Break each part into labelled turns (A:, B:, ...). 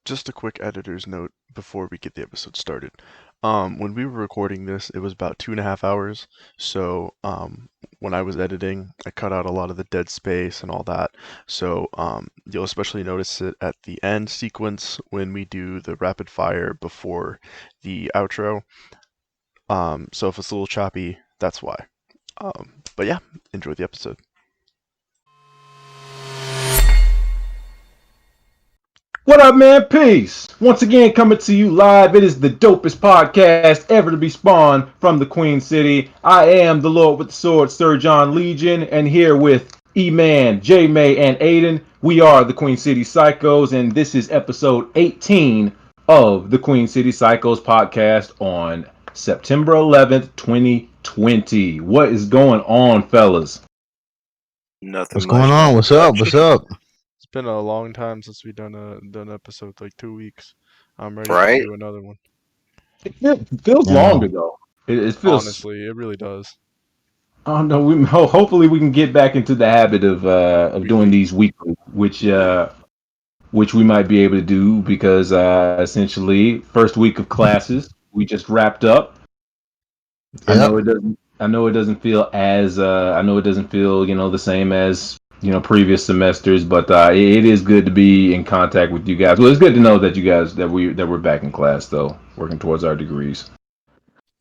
A: Just a quick editor's note before we get the episode started. When we were recording this, it was about 2.5 hours. So, when I was editing, I cut out a lot of the dead space and all that. So, you'll especially notice it at the end sequence when we do the rapid fire before the outro. So if it's a little choppy, that's why. But yeah, enjoy the episode.
B: What up, man? Peace. Once again, coming to you live. It is the dopest podcast ever to be spawned from the Queen City. I am the Lord with the Sword, Sir John Legion, and here with E-Man, J-May, and Aidan, we are the Queen City Psychos, and this is episode 18 of the Queen City Psychos podcast on September 11th, 2020. What is going on, fellas?
C: Nothing
D: What's
C: much,
D: going
C: man.
D: on? What's up? What's up?
A: It's been a long time since we've done an episode, like 2 weeks. I'm ready
C: Right?
A: to do another one.
B: It feels
D: Yeah.
B: longer, though. It feels...
A: Honestly, it really does.
B: Oh no! Hopefully we can get back into the habit of doing these weekly, which we might be able to do because essentially first week of classes we just wrapped up. I
D: Yep.
B: know it doesn't. I know it doesn't feel as. I know it doesn't feel the same as previous semesters, but it is good to be in contact with you guys. Well, it's good to know that you guys that we're back in class though, working towards our degrees.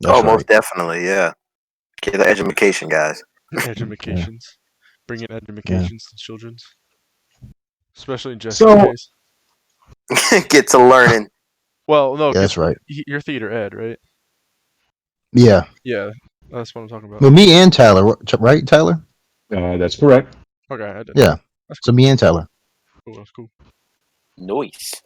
D: That's right.
C: Most definitely, yeah. Get the education, guys.
A: Educations. Bringing educations to children's. Especially in Jesse's
B: So-
A: case.
C: Get to learning.
A: Well, no,
D: Yeah,
A: 'cause
D: that's right.
A: you're theater ed, right?
D: Yeah.
A: Yeah, that's what I'm talking about.
D: Well, me and Tyler, right, Tyler?
B: That's correct.
A: Okay, I did.
D: Yeah.
A: That's
D: So me and Tyler.
A: cool. That's cool.
C: Noise.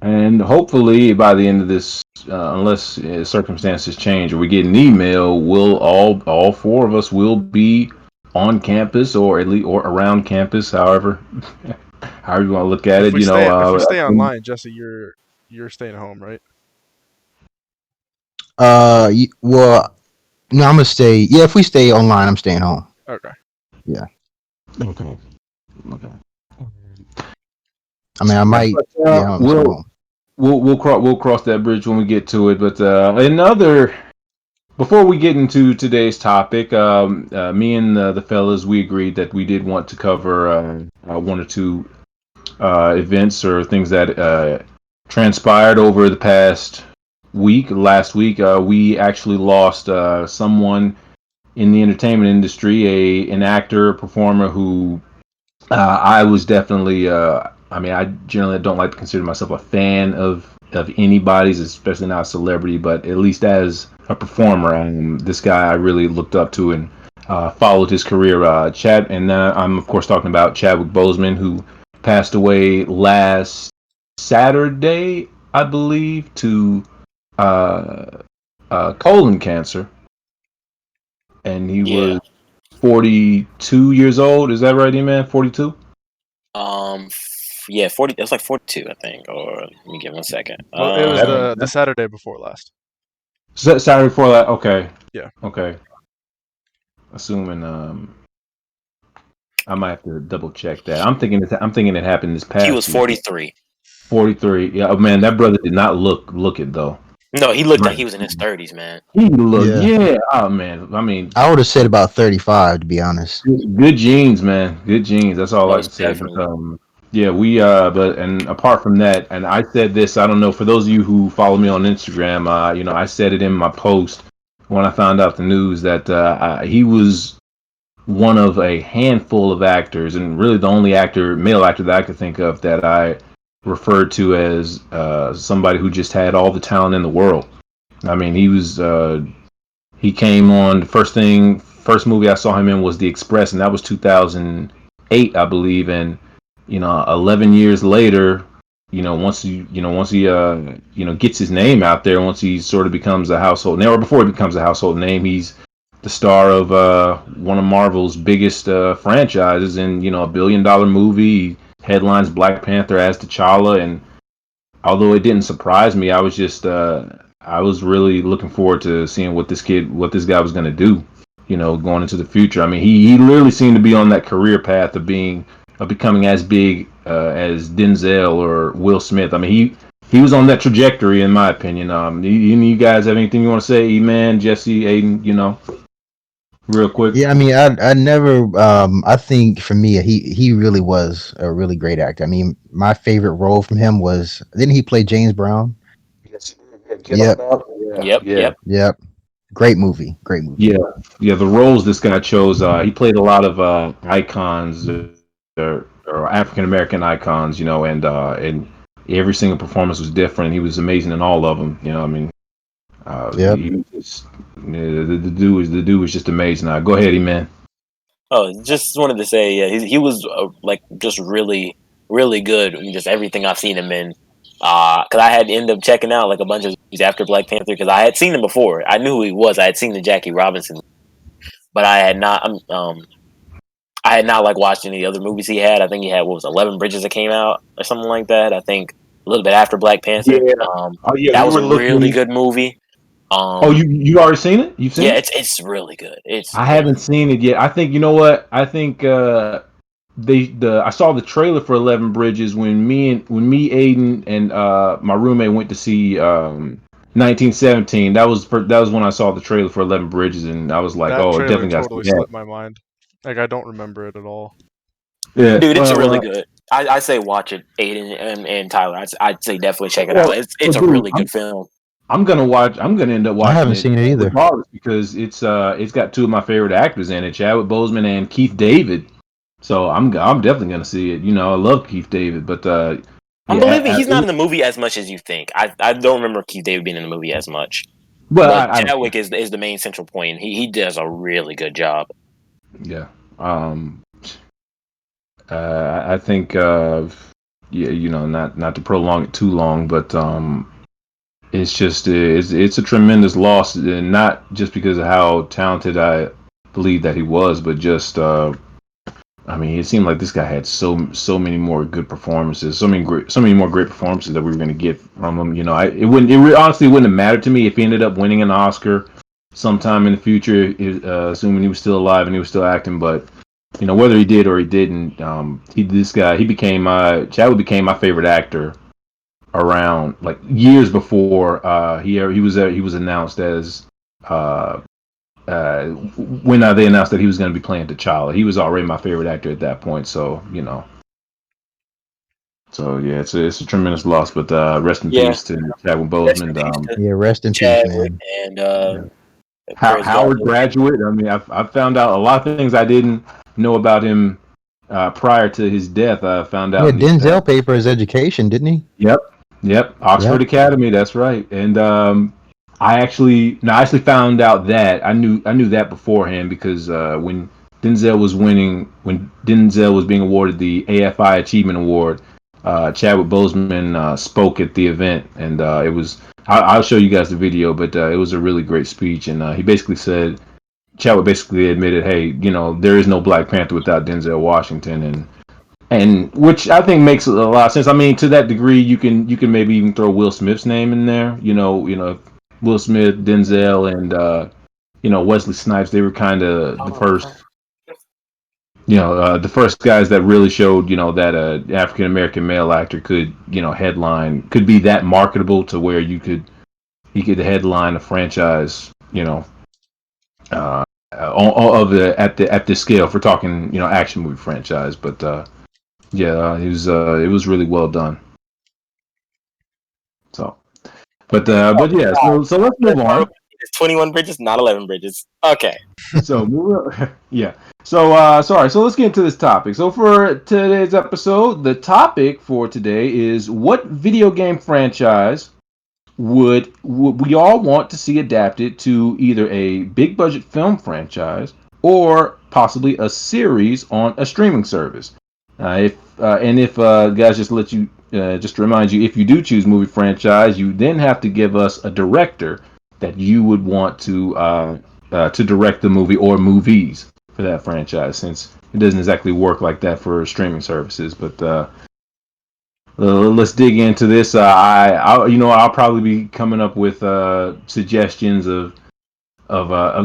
B: And hopefully by the end of this, unless circumstances change or we get an email, we'll all four of us will be on campus or at least or around campus, however you want to look at
A: If
B: it.
A: we stay online, Jesse, you're staying home, right?
D: Well, no, I'm gonna stay. Yeah, if we stay online, I'm staying home.
A: Okay.
B: Okay.
D: I mean, I might.
B: But,
D: Yeah,
B: we'll cross that bridge when we get to it. But before we get into today's topic, me and the fellas, we agreed that we did want to cover one or two events or things that transpired over the past week. Last week, we actually lost someone in the entertainment industry, an actor, performer who I was definitely. I mean, I generally don't like to consider myself a fan of anybody's, especially not a celebrity, but at least as a performer, this guy I really looked up to and followed his career. And I'm of course talking about Chadwick Boseman, who passed away last Saturday, I believe, to colon cancer, and he was 42 years old. Is that right, man? 42.
E: Yeah, 40. It was like 42, I think. Or let me give 1 second.
A: Well, it was the Saturday before last.
B: Saturday before that. Okay.
A: Yeah.
B: Okay. Assuming I might have to double check that. I'm thinking it happened this past.
E: He was 43.
B: 43. Yeah, oh, man, that brother did not look it though.
E: No, he looked like he was in his 30s, man.
B: He looked, yeah. Oh man, I mean,
D: I would have said about 35 to be honest.
B: good genes, man. Good genes. That's all I
E: Most
B: can say.
E: definitely.
B: But, yeah, and apart from that, and I said this, I don't know, for those of you who follow me on Instagram, I said it in my post when I found out the news that he was one of a handful of actors, and really the only male actor that I could think of that I referred to as somebody who just had all the talent in the world. I mean, he came on, first movie I saw him in was The Express, and that was 2008, I believe, and 11 years later, once he gets his name out there, once he sort of becomes a household name, or before he becomes a household name, he's the star of one of Marvel's biggest franchises, in $1 billion movie. He headlines Black Panther as T'Challa, and although it didn't surprise me, I was just I was really looking forward to seeing what this guy was going to do, going into the future. I mean, he literally seemed to be on that career path of becoming as big as Denzel or Will Smith. I mean, he was on that trajectory, in my opinion. You guys have anything you want to say, E-Man, Jesse, Aidan? Real quick.
D: Yeah, I mean, I never. I think for me, he really was a really great actor. I mean, my favorite role from him was didn't he play James Brown?
B: Yes, yeah, Get On
D: Yep,
B: Up. Yeah,
E: Yep,
B: yeah.
E: yep.
D: yep. Great movie. Great movie.
B: Yeah, yeah. The roles this guy chose, he played a lot of icons or African American icons, and every single performance was different. He was amazing in all of them. I mean,
D: Yep.
B: he just the dude was just amazing. Go ahead, man.
E: Oh, just wanted to say, yeah, he was like just really, really good in just everything I've seen him in. Because I had to end up checking out like a bunch of movies after Black Panther because I had seen him before. I knew who he was. I had seen the Jackie Robinson, but I had not like watched any other movies he had. I think he had what was 11 Bridges that came out or something like that. I think a little bit after Black Panther.
B: Yeah. Oh yeah,
E: That
B: we
E: was
B: were
E: a really
B: looking.
E: good movie.
B: Oh, you already seen it? You've seen
E: Yeah,
B: it?
E: it's really good. It's
B: I haven't seen it yet. I think you know what? I think I saw the trailer for 11 Bridges when me Aiden and my roommate went to see 1917. That was when I saw the trailer for 11 Bridges, and I was like,
A: That
B: oh,
A: trailer
B: definitely got to
A: totally
B: see that.
A: slipped my mind. Like I don't remember it at all.
B: Yeah.
E: dude, it's really good. I say watch it, Aiden and Tyler. I'd say definitely check it out. It's a
B: Dude,
E: really good film.
B: I'm gonna watch. I'm gonna end up
D: I
B: watching
D: haven't
B: it
D: seen it either.
B: regardless because it's got two of my favorite actors in it, Chadwick Boseman and Keith David. So I'm definitely gonna see it. I love Keith David, but
E: I'm
B: yeah,
E: believing he's not in the movie as much as you think. I don't remember Keith David being in the movie as much,
B: well,
E: but
B: I don't.
E: Chadwick is the main central point. He does a really good job.
B: Yeah. I think yeah, not to prolong it too long, but it's just it's a tremendous loss, and not just because of how talented I believe that he was, but just I mean, it seemed like this guy had so many more good performances, so many more great performances that we were going to get from him. Honestly wouldn't have mattered to me if he ended up winning an Oscar sometime in the future, assuming he was still alive and he was still acting. But whether he did or he didn't, Chadwick became my favorite actor around like years before he was announced as uh, when they announced that he was going to be playing T'Challa. He was already my favorite actor at that point. So yeah, it's a tremendous loss. But rest in
E: Yeah,
B: peace to Chadwick
E: rest in
B: Boseman.
E: peace to
D: Yeah, rest in peace,
E: Chadwick
D: man.
E: and
B: Yeah.
E: prayers go out
B: Howard
E: to his
B: graduate. I mean, I found out a lot of things I didn't know about him prior to his death. I found out
D: Yeah,
B: in these past.
D: Denzel paid for his education, didn't he?
B: Yep, yep. Oxford
D: Yep.
B: Academy. That's right. And I actually found out that I knew that beforehand because when Denzel was being awarded the AFI Achievement Award, Chadwick Boseman spoke at the event, and it was. I'll show you guys the video, but it was a really great speech, and he basically said Chadwick basically admitted, hey, there is no Black Panther without Denzel Washington, and which I think makes a lot of sense. I mean, to that degree, you can maybe even throw Will Smith's name in there. Will Smith, Denzel, and Wesley Snipes. They were kind of the first, the first guys that really showed, that African American male actor could, could be that marketable to where he could headline a franchise, at the scale. If we're talking, action movie franchise, but. Yeah, it was really well done. So, but yeah, so let's move on.
E: It's 21 bridges, not 11 bridges. Okay.
B: So yeah. Sorry. So let's get into this topic. So for today's episode, the topic for today is what video game franchise would we all want to see adapted to either a big budget film franchise or possibly a series on a streaming service. If guys, just to remind you, if you do choose movie franchise, you then have to give us a director that you would want to direct the movie or movies for that franchise, since it doesn't exactly work like that for streaming services. But let's dig into this. I'll probably be coming up with suggestions of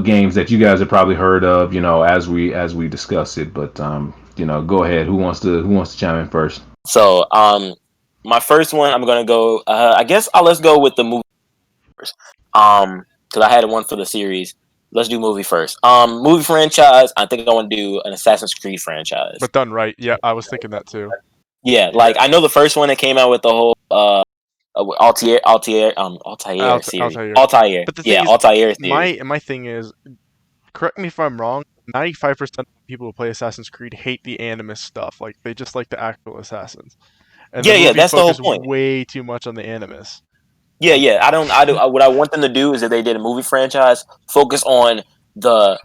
B: games that you guys have probably heard of, as we discuss it. But go ahead. Who wants to chime in first?
E: So, my first one, I'm gonna go. I guess let's go with the movie first. Because I had one for the series. Let's do movie first. Movie franchise. I think I want to do an Assassin's Creed franchise.
A: But done right. Yeah, I was thinking that too.
E: Yeah, like I know the first one that came out with the whole Altair series.
A: Altair.
E: Altair.
A: But the thing
E: Yeah,
A: is,
E: Altair series.
A: my thing is, correct me if I'm wrong. 95% of people who play Assassin's Creed hate the Animus stuff. Like they just like the actual assassins, and the
E: Yeah, yeah,
A: movies
E: that's the whole
A: focus
E: point.
A: way too much on the Animus.
E: Yeah, yeah. What I want them to do is that they did a movie franchise focus on the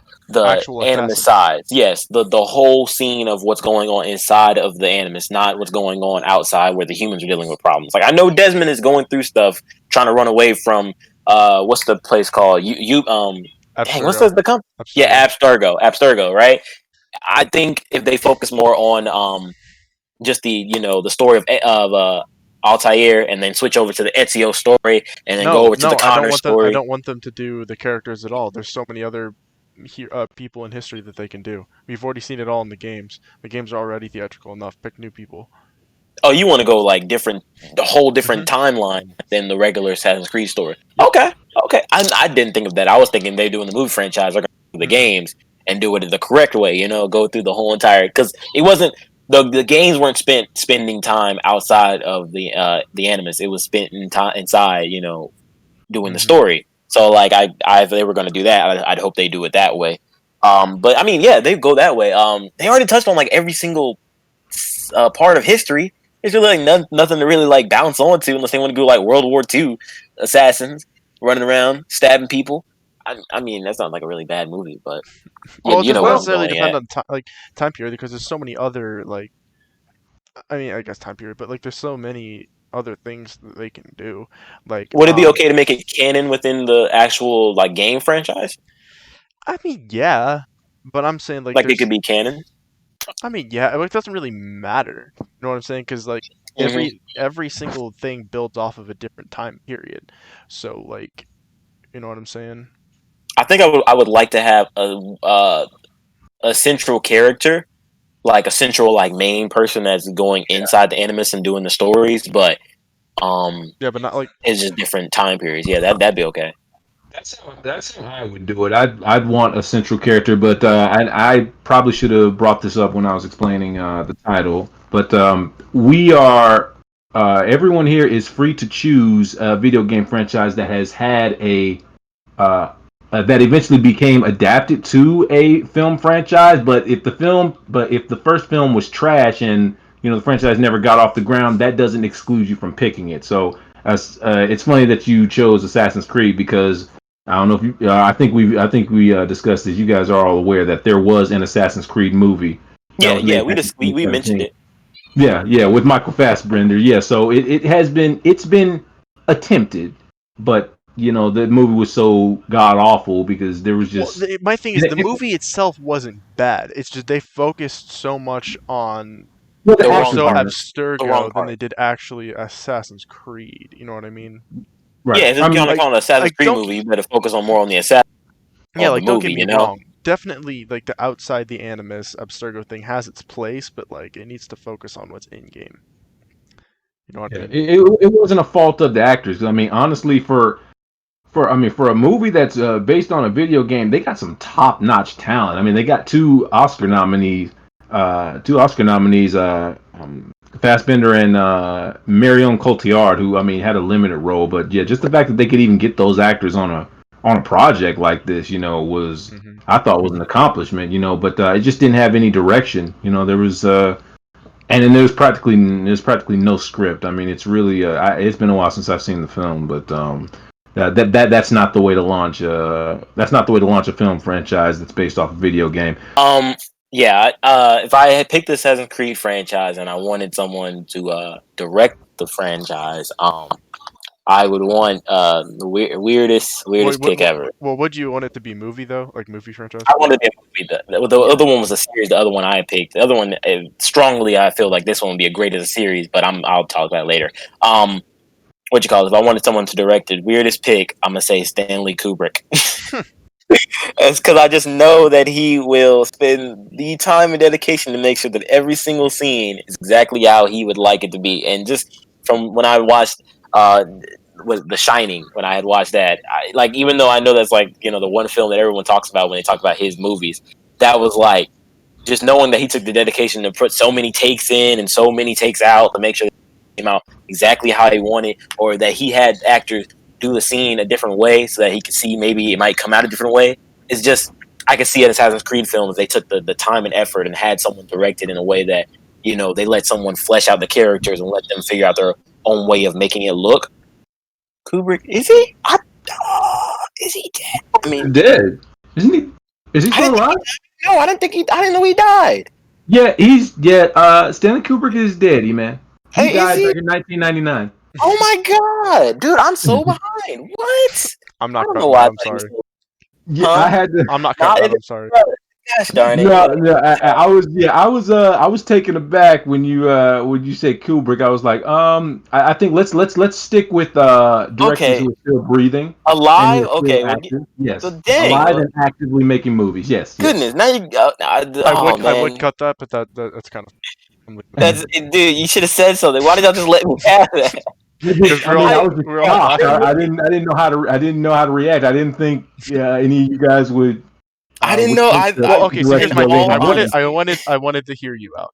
A: Actual
E: animus
A: assassins.
E: sides. Yes, the whole scene of what's going on inside of the animus, not what's going on outside where the humans are dealing with problems. Like I know Desmond is going through stuff, trying to run away from what's the place called? Dang, what's
A: Abstergo.
E: the company?
A: Abstergo.
E: Yeah, Abstergo, right? I think if they focus more on just the story of Altair, and then switch over to the Ezio story, and then go
A: No,
E: over to the
A: no, I don't
E: Connor
A: want them. I
E: story.
A: don't want them to do the characters at all. There's so many other people in history that they can do. We've already seen it all in the games. The games are already theatrical enough. Pick new people.
E: Oh, you want to go like the whole different
A: Hmm.
E: timeline than the regular Assassin's Creed story?
A: Yep.
E: Okay, okay. I didn't think of that. I was thinking they doing the movie franchise, they're going to do the
A: Mm-mm.
E: games and do it the correct way. Go through the whole entire because it wasn't the games weren't spending time outside of the animus. It was spent in time inside. Doing the
A: Mm-hmm.
E: story. So like if they were going to do that, I'd hope they do it that way. But I mean, yeah, they go that way. They already touched on like every single part of history. There's really like nothing to really like bounce onto unless they want to do like World War II assassins running around stabbing people. I mean, that's not like a really bad movie, but
A: Well, it
E: you know
A: doesn't
E: where I'm
A: necessarily
E: going
A: depend
E: at.
A: on time period because there's so many other like. I mean, I guess time period, but like there's so many other things that they can do. Like,
E: Would it be okay to make it canon within the actual like game franchise?
A: I mean, yeah, but I'm saying like
E: Like it
A: there's.
E: could be canon.
A: I mean, yeah, it doesn't really matter. You know what I'm saying? Because like
E: Hmm.
A: every single thing builds off of a different time period. So like, you know what I'm saying?
E: I think I would like to have a central character, like a central like main person that's going inside the animus and doing the stories, but
A: Yeah, but not like.
E: it's just different time periods. Yeah, that'd be okay.
B: That's how I would do it. I'd want a central character, but I probably should have brought this up when I was explaining the title. But we are everyone here is free to choose a video game franchise that has had that eventually became adapted to a film franchise. But if the first film was trash and the franchise never got off the ground, that doesn't exclude you from picking it. So it's funny that you chose Assassin's Creed because I don't know if you. I think we discussed this. You guys are all aware that there was an Assassin's Creed movie that
E: Yeah,
B: was
E: yeah,
B: made
E: we
B: back in
E: just we mentioned
B: 2017.
E: it.
B: Yeah, yeah, with Michael Fassbender. Yeah, so it's been attempted, but the movie was so god awful because there was
A: Well,
B: just
A: my thing is the movie itself wasn't bad. It's just they focused so much on
B: the
E: The
A: more
E: wrong
B: action
A: so
E: part.
B: scenes.
E: The wrong
A: Abstergo than
E: part.
A: they did actually Assassin's Creed. You know what I mean?
E: Yeah,
B: Right.
E: if
B: I
E: you're
B: mean,
E: gonna call it an Assassin's
A: Like
E: Creed
A: don't
E: movie, you better focus on more on the assassin
A: yeah,
E: of the
A: like don't get
E: movie.
A: me wrong. Definitely, like the outside the Animus Abstergo thing has its place, but like it needs to focus on what's in game. You know what I
B: yeah,
A: mean?
B: it wasn't a fault of the actors. I mean, honestly, for a movie that's based on a video game, they got some top notch talent. I mean, they got two Oscar nominees, Fassbender and Marion Cotillard, who I mean had a limited role, but yeah, just the fact that they could even get those actors on a project like this, was
A: Hmm.
B: I thought was an accomplishment, but it just didn't have any direction. There was and then there's practically no script. I mean, it's really it's been a while since I've seen the film, but that's not the way to launch. That's not the way to launch a film franchise that's based off a video game.
E: Um, yeah. If I had picked the Assassin's Creed franchise and I wanted someone to direct the franchise, I would want the weirdest pick ever.
A: Well, would you want it to be movie though, like movie franchise?
E: I wanted it to be the other one was a series. The other one I picked. The other one strongly, I feel like this one would be a great as a series, but I'll talk about it later. What you call it? If I wanted someone to direct it, weirdest pick, I'm gonna say Stanley Kubrick. It's because I just know that he will spend the time and dedication to make sure that every single scene is exactly how he would like it to be. And just from when I watched uh was The Shining, when I had watched that, like even though I know that's like the one film that everyone talks about when they talk about his movies, that was like just knowing that he took the dedication to put so many takes in and so many takes out to make sure it came out exactly how he wanted, or that he had actors do the scene a different way so that he could see maybe it might come out a different way. It's just I could see in Assassin's Creed films they took the time and effort and had someone direct it in a way that they let someone flesh out the characters and let them figure out their own way of making it look. Kubrick, is he? Is he dead? I mean,
B: Dead, isn't he? Is he
E: I
B: still
E: didn't think
B: alive?
E: no, I didn't think I didn't know he died.
B: Yeah, Stanley Kubrick is dead, man. He
E: Hey, is
B: died
E: he?
B: back in 1999.
E: Oh my god, dude, I'm so behind. What?
A: I'm
E: I
A: not
E: don't know
A: cutting
E: why
A: that.
E: I
A: I'm
E: thought he was
A: sorry.
E: still.
B: Yeah, I
E: Huh?
B: had to.
A: I'm not
E: Nah,
A: cutting that.
E: it is
A: I'm sorry.
E: brother. Gosh darn it.
B: No, no, I was taken aback when you said Kubrick. I was like, I think let's stick with directors
E: Okay,
B: who are still breathing and who
E: alive.
B: are still
E: Okay, well,
B: active. Yes,
E: well dang.
B: alive
E: Well,
B: and actively making movies. Yes, yes.
E: goodness, now you. Oh
A: I would
E: man,
A: cut that, but that's kind of. I'm
E: that's
A: leaving
E: dude. You should have said something. Why did y'all just let me have that?
A: because
B: I mean, I was just
A: we're all
E: I
B: shocked.
A: laughing.
B: I didn't know how to react. I didn't think any of you guys
E: didn't
B: would
E: know.
B: think the
A: Well, okay. So
E: In
A: here's
B: director
A: my
B: of
A: thing.
E: all
B: any movie.
E: honesty,
A: I wanted to hear you out.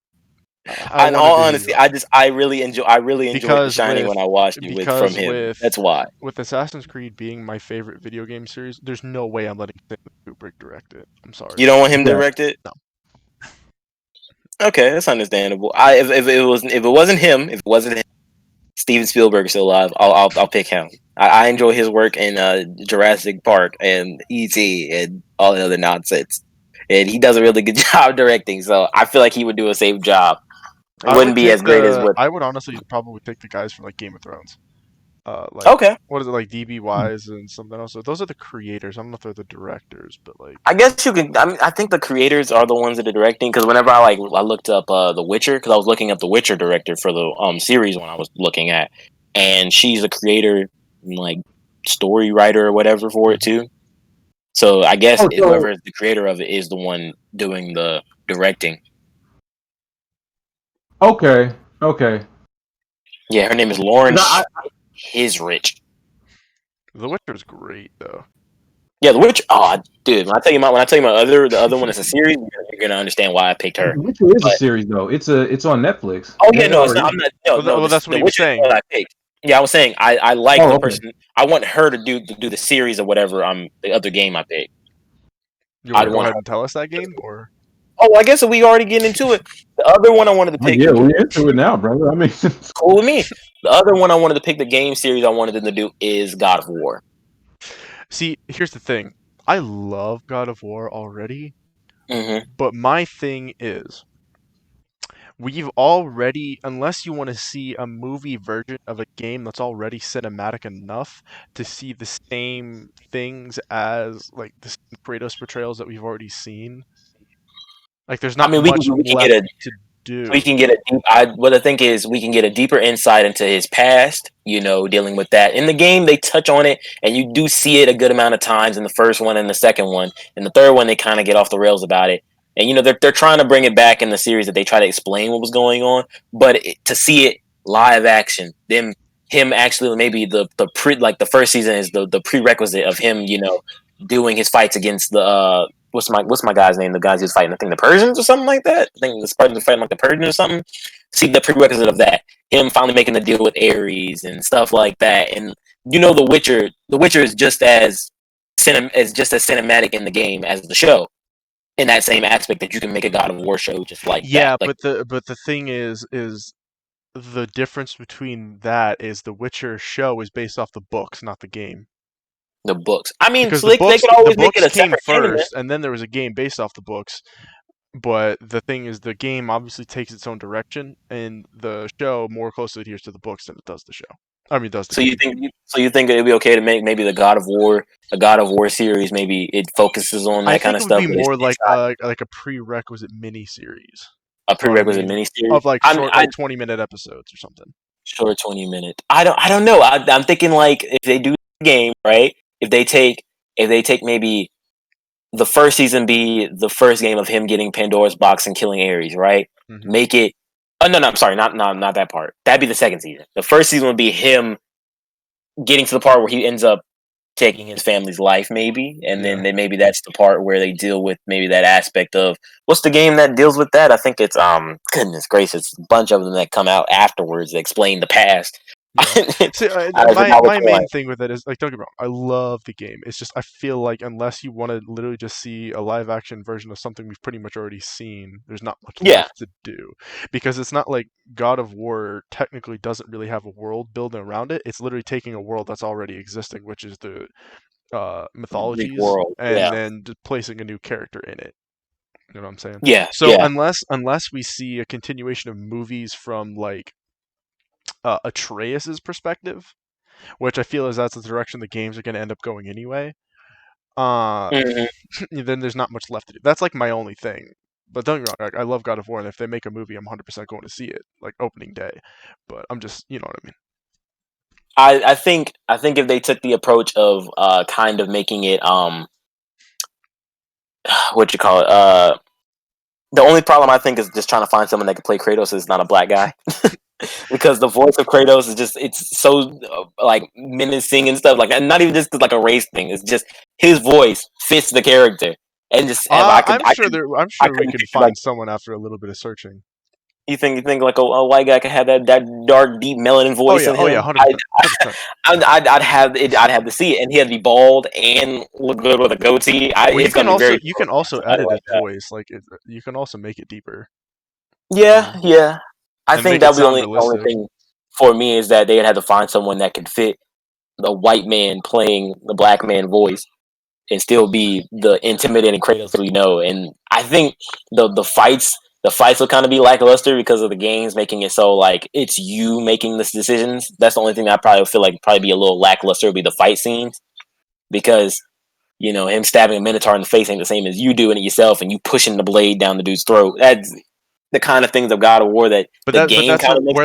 A: I
E: in
A: wanted
E: all
A: to hear you
E: honesty,
A: out
E: I really enjoyed The
A: because
E: Shining when I watched it from
A: because
E: him.
A: with
E: That's why.
A: with Assassin's Creed being my favorite video game series, there's no way I'm letting Stanley Kubrick direct it. I'm
E: You
A: sorry.
E: don't want him to
B: Yeah.
E: direct it?
A: No.
E: Okay, that's understandable. If it wasn't him, Steven Spielberg is still alive, I'll pick him. I enjoy his work in Jurassic Park and E.T. and all the other nonsense, and he does a really good job directing. So I feel like he would do a safe job. It wouldn't be as great as what.
A: I would honestly probably take the guys from like Game of Thrones. Like
E: Okay,
A: what is it like DB Wise and something else? So those are the creators. I don't know if they're the directors, but like
E: I guess you can. I mean, I think the creators are the ones that are directing. Because whenever I looked up The Witcher, because I was looking up the Witcher director for the series when I was looking at, and she's a creator, and, like story writer or whatever for it too. So I guess
B: Oh,
E: whoever
B: so
E: is the creator of it is the one doing the directing.
B: okay, okay.
E: Yeah, her name is Lauren
B: 'Cause
E: Hisrich.
A: The Witcher's great though.
E: Yeah, the Witcher. Oh, dude, when I tell you my the other one is a series, you're gonna understand why I picked her.
B: The Witcher is a
E: But
B: series though. It's on Netflix.
E: oh yeah,
B: It
E: no, it's
B: already
E: not.
B: is.
E: I'm not. No,
A: Well,
E: no.
A: that's what
E: The
A: he was
E: Witcher is
A: saying.
E: what I picked. Yeah, I was saying I like
B: Oh,
E: the
B: okay.
E: person. I want her to do the series or whatever. The other game I picked.
A: You want
E: I'd
A: to go
E: want
A: ahead
E: her.
A: and tell us that game or?
E: Oh, I guess we already getting into it. The other one I wanted to
B: Oh,
E: pick,
B: yeah,
E: which was
B: we're into it now, brother. I mean,
E: cool with me. The other one I wanted to pick, the game series I wanted them to do is God of War.
A: See, here's the thing. I love God of War already,
E: Hmm.
A: but my thing is we've already, unless you want to see a movie version of a game that's already cinematic enough to see the same things as like the Kratos portrayals that we've already seen, like there's
E: I
A: not
E: mean,
A: much
E: we can get
A: left
E: a
A: to do.
E: we can get a deep. What I think is we can get a deeper insight into his past. Dealing with that in the game, they touch on it, and you do see it a good amount of times in the first one and the second one. And the third one, they kind of get off the rails about it. And they're trying to bring it back in the series that they try to explain what was going on, but to see it live action, him actually maybe the first season is the prerequisite of him doing his fights against the what's my guy's name? The guys he was fighting, I think the Persians or something like that. I think the Spartans were fighting like the Persians or something. See the prerequisite of that. Him finally making the deal with Ares and stuff like that. And the Witcher. The Witcher is just as cinematic in the game as the show. In that same aspect that you can make a God of War show just like that.
A: Yeah,
E: Like
A: but the thing is the difference between that is the Witcher show is based off the books, not the game.
E: the books. I mean,
A: Because
E: so they could
A: the
E: always make it
A: books
E: a
A: came
E: separate canon.
A: first, and then there was a game based off the books. But the thing is, the game obviously takes its own direction, and the show more closely adheres to the books than it does the show. I mean, does the
E: So you
A: game.
E: think it'd be okay to make maybe the God of War a God of War series? Maybe it focuses on
A: I
E: that kind
A: think
E: of
A: it would
E: stuff.
A: be
E: But
A: more
E: it's not
A: like a prerequisite mini series.
E: a
A: You know what I
E: prerequisite
A: mean?
E: miniseries.
A: Of like
E: I'm
A: short,
E: I
A: like 20-minute episodes or something.
E: short 20 minute. I don't know. I'm thinking like if they do the game right, if they take maybe the first season be the first game of him getting Pandora's box and killing Ares, right?
A: Mm-hmm.
E: Make it. Oh no, I'm sorry, not that part. That'd be the second season. The first season would be him getting to the part where he ends up taking his family's life, maybe, and then maybe that's the part where they deal with maybe that aspect of what's the game that deals with that? I think it's goodness gracious, a bunch of them that come out afterwards that explain the past.
A: Yeah. See, my main thing with it is, like, don't get me wrong, I love the game. It's just I feel like unless you want to literally just see a live action version of something we've pretty much already seen, there's not much left to do. Because it's not like God of War technically doesn't really have a world building around it. It's literally taking a world that's already existing, which is the mythologies,
E: world,
A: and then just placing a new character in it. You know what I'm saying?
E: Yeah.
A: So unless we see a continuation of movies from like Atreus's perspective, which I feel is that's the direction the games are going to end up going anyway, then there's not much left to do. That's like my only thing. But don't get me wrong, I love God of War, and if they make a movie, I'm 100% going to see it, like opening day. But I'm just, you know what I mean.
E: I think if they took the approach of kind of making it what you call it, the only problem I think is just trying to find someone that can play Kratos is not a black guy. Because the voice of Kratos is just, it's so like menacing and stuff, like, and not even just like a race thing, it's just his voice fits the character, and just
A: I'm sure we can find like, someone after a little bit of searching.
E: You think like a white guy could have that dark, deep melanin voice?
A: Oh yeah, 100%.
E: I'd have to see it, and he had to be bald and look good with a goatee.
A: You can also edit his voice, like you can also make it deeper.
E: Yeah. I think that was the only thing for me is that they had to find someone that could fit the white man playing the black man voice and still be the intimidating Kratos we know. And I think the fights will kind of be lackluster because of the games making it so like it's you making these decisions. That's the only thing I probably feel like probably be a little lackluster would be the fight scenes, because you know him stabbing a minotaur in the face ain't the same as you doing it yourself and you pushing the blade down the dude's throat. That's the kind of things of God of War that
A: where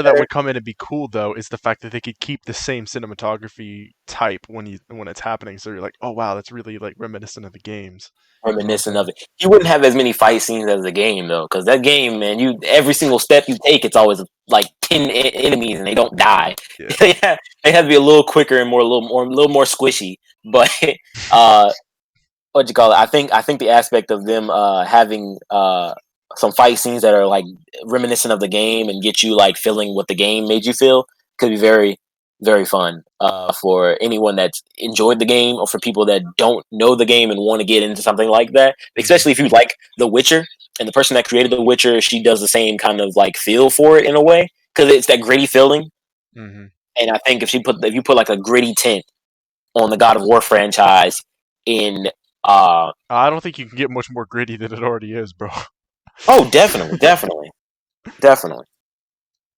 A: that would come in and be cool though is the fact that they could keep the same cinematography type when it's happening, so you're like, oh wow, that's really like reminiscent of the games.
E: Reminiscent of it. You wouldn't have as many fight scenes as the game though, because that game, man, every single step you take, it's always like 10 enemies and they don't die. Yeah. They have to be a little quicker and a little more squishy. But what you call it? I think the aspect of them having some fight scenes that are like reminiscent of the game and get you like feeling what the game made you feel could be very, very fun for anyone that's enjoyed the game or for people that don't know the game and want to get into something like that. Especially if you like The Witcher, and the person that created The Witcher, she does the same kind of like feel for it in a way because it's that gritty feeling.
A: Mm-hmm.
E: And I think if you put like a gritty tint on the God of War franchise in
A: I don't think you can get much more gritty than it already is, bro.
E: Oh, definitely.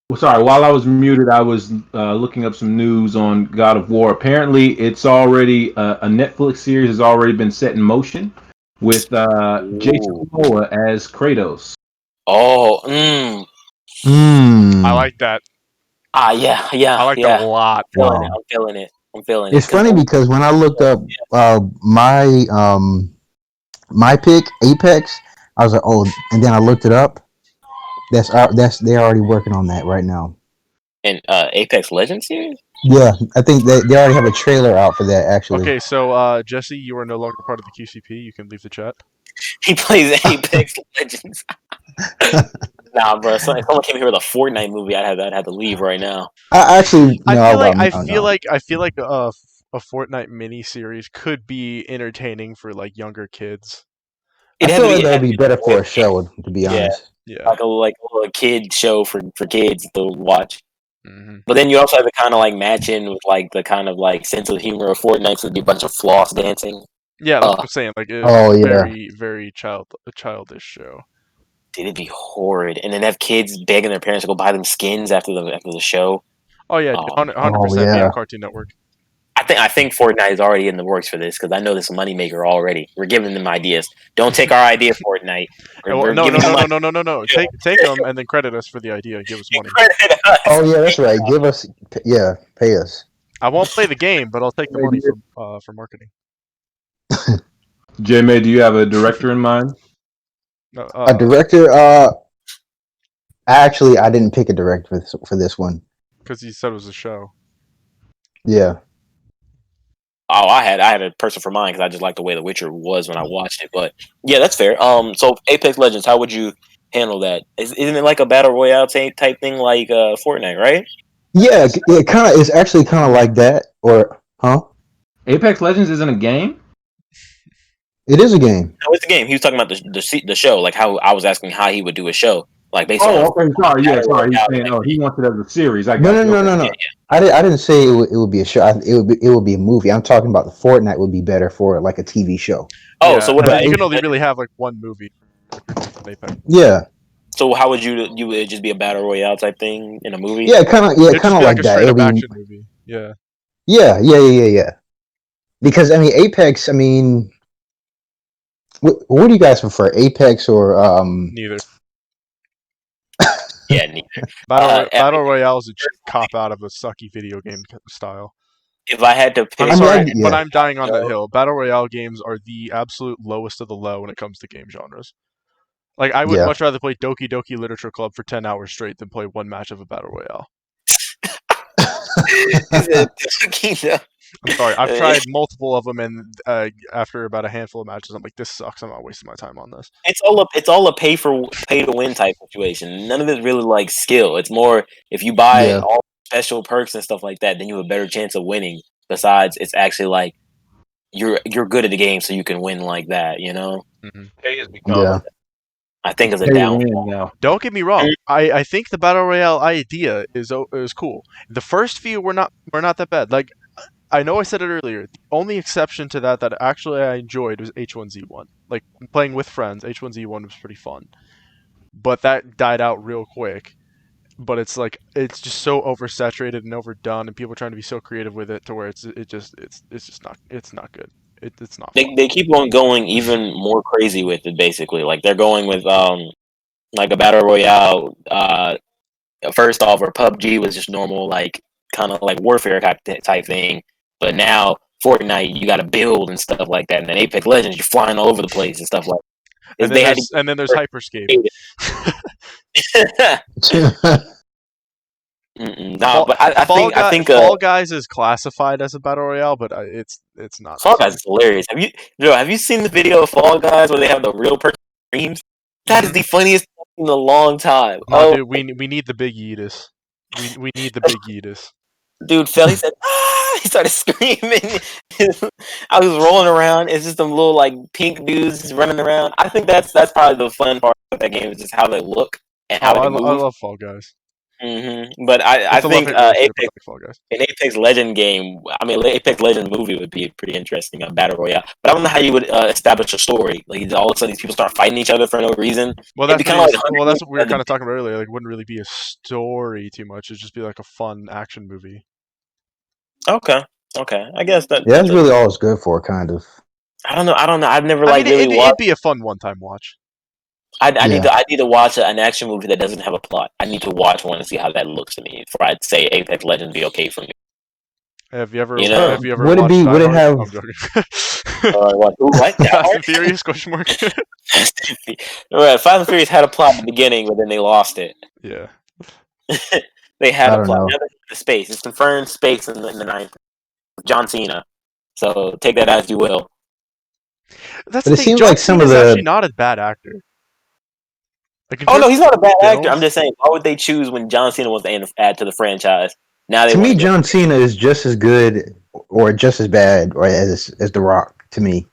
B: Well, sorry, while I was muted, I was looking up some news on God of War. Apparently, it's already a Netflix series has already been set in motion with Jason Momoa as Kratos.
E: Oh,
A: I like that.
E: Yeah.
A: I like that a lot.
E: I'm feeling it.
D: It's funny because when I looked up my pick, Apex, I was like, oh, and then I looked it up. They're already working on that right now.
E: And Apex Legends series?
D: Yeah, I think they already have a trailer out for that. Actually.
A: Okay, so Jesse, you are no longer part of the QCP. You can leave the chat.
E: He plays Apex Legends. Nah, bro. If someone came here with a Fortnite movie, I'd have to leave right now.
D: I feel
A: like a Fortnite mini series could be entertaining for like younger kids.
D: I feel like that would be better for a show, to be honest.
E: Yeah, like a kid show for kids to watch.
A: Mm-hmm.
E: But then you also have to kind of like match in with like the kind of like sense of humor of Fortnite, so it'd be a bunch of floss dancing.
A: Yeah, that's what I'm saying. Like, it's very, very childish show.
E: Dude, it'd be horrid. And then have kids begging their parents to go buy them skins after the show.
A: Oh yeah, 100% be on Cartoon Network.
E: I think Fortnite is already in the works for this because I know this moneymaker already. We're giving them ideas. Don't take our idea, Fortnite.
A: No. Take them and then credit us for the idea and give us money.
D: Oh yeah, that's right. Pay us.
A: I won't play the game, but I'll take the money for marketing.
B: J-May, do you have a director in mind?
D: A director. Actually, I didn't pick a director for this one.
A: Because he said it was a show.
D: Yeah.
E: Oh, I had a person for mine because I just like the way The Witcher was when I watched it. But yeah, that's fair. So Apex Legends, how would you handle that? Isn't it like a battle royale type thing like Fortnite, right?
D: Yeah, it kind of is actually kind of like that, or huh?
B: Apex Legends isn't a game?
D: It is a game.
E: No, it's the game. He was talking about the show, like how I was asking how he would do a show, like based on
B: Oh, okay. Sorry. Yeah,
E: battle
B: sorry. He's
E: royale
B: saying,
E: type
B: oh, he
E: thing.
B: wants it as a series. I
D: No,
B: got
D: no,
B: you.
D: no,
B: Okay.
D: no, no. I didn't say it would be a show. It would be a movie. I'm talking about the Fortnite would be better for like a TV show.
E: Oh,
A: Yeah,
E: so what
A: and
E: about
A: then you
D: But
A: can only really have like one movie for Apex.
D: yeah,
E: so how would you would it just be a battle royale type thing in a movie?
D: yeah, kind
A: It'd
D: of
A: just be like
D: like
A: a
D: that.
A: straight
D: It'll
A: up
D: be
A: action movie. Yeah.
D: yeah. Because I mean, Apex. I mean, what do you guys prefer, Apex or
A: Neither.
E: Yeah, neither.
A: Battle Royale is a cheap cop out of a sucky video game style.
E: If I had to
A: I'm
E: pick,
A: sorry, but
D: yeah,
A: I'm dying on that hill. Battle Royale games are the absolute lowest of the low when it comes to game genres. Like, I would
D: yeah.
A: much rather play Doki Doki Literature Club for 10 hours straight than play one match of a Battle Royale. I'm sorry, I've tried multiple of them, and after about a handful of matches, I'm like, this sucks. I'm not wasting my time on this.
E: It's all a pay to win type situation. None of it's really like skill. It's more if you buy
D: Yeah.
E: all special perks and stuff like that, then you have a better chance of winning. Besides, it's actually like you're good at the game, so you can win like that. You know,
B: Pay has become
D: Yeah.
E: I think it's a
B: pay to
E: down.
B: win now.
A: Don't get me wrong. I think the battle royale idea is cool. The first few were not that bad. Like, I know I said it earlier. The only exception to that actually I enjoyed was H1Z1. Like, playing with friends, H1Z1 was pretty fun. But that died out real quick. But it's like it's just so oversaturated and overdone, and people are trying to be so creative with it to where it's just not good. It's not fun.
E: They keep on going even more crazy with it. Basically, like they're going with like a battle royale. First off, where PUBG was just normal, like kind of like warfare type thing. But now Fortnite, you got to build and stuff like that. And then Apex Legends, you're flying all over the place and stuff like.
A: And then there's Hyperscape.
E: No, but I think
A: Fall Guys is classified as a battle royale, but it's not.
E: Fall Guys is hilarious. Have you seen the video of Fall Guys where they have the real person dreams? That is the funniest thing in a long time.
A: No, dude, we need the big Yeetus. We need the big Yeetus.
E: Dude fell. He said, "Ah!" He started screaming. I was rolling around. It's just them little like pink dudes running around. I think that's probably the fun part of that game is just how they look and how they move.
A: I love Fall Guys.
E: But I think
A: Apex, Fall Guys.
E: An Apex Legend game. I mean, Apex Legend movie would be pretty interesting. A battle royale, but I don't know how you would establish a story. Like all of a sudden, these people start fighting each other for no reason.
A: Well, that's what we were kind of talking about earlier. Like, it wouldn't really be a story too much. It'd just be like a fun action movie.
E: Okay. I guess that.
D: Yeah, that's really all it's good for, kind of.
E: I don't know. I've never
A: really watched. It'd be a fun one-time watch.
E: I need to watch an action movie that doesn't have a plot. I need to watch one and see how that looks to me before I'd say Apex Legends be okay for me.
A: Have you ever?
E: Have
A: you ever?
D: Would it be? Would it have?
A: I'm joking.
E: What?
A: Fast and Furious? Question mark.
E: Right. Fast and Furious had a plot at the beginning, but then they lost it.
A: Yeah.
E: They had a plot.
D: Know.
E: Now the space. It's confirmed space in the 9th. John Cena. So take that as you will.
A: That's
D: but
A: the
D: it
A: thing.
D: seems
A: John
D: like some
A: Cena's
D: of the.
A: Actually not a bad actor.
E: Like, no, he's not a bad actor. I'm just saying, why would they choose when John Cena wants to add to the franchise? Now they
D: to me, John Cena is just as good or just as bad or as The Rock. To me,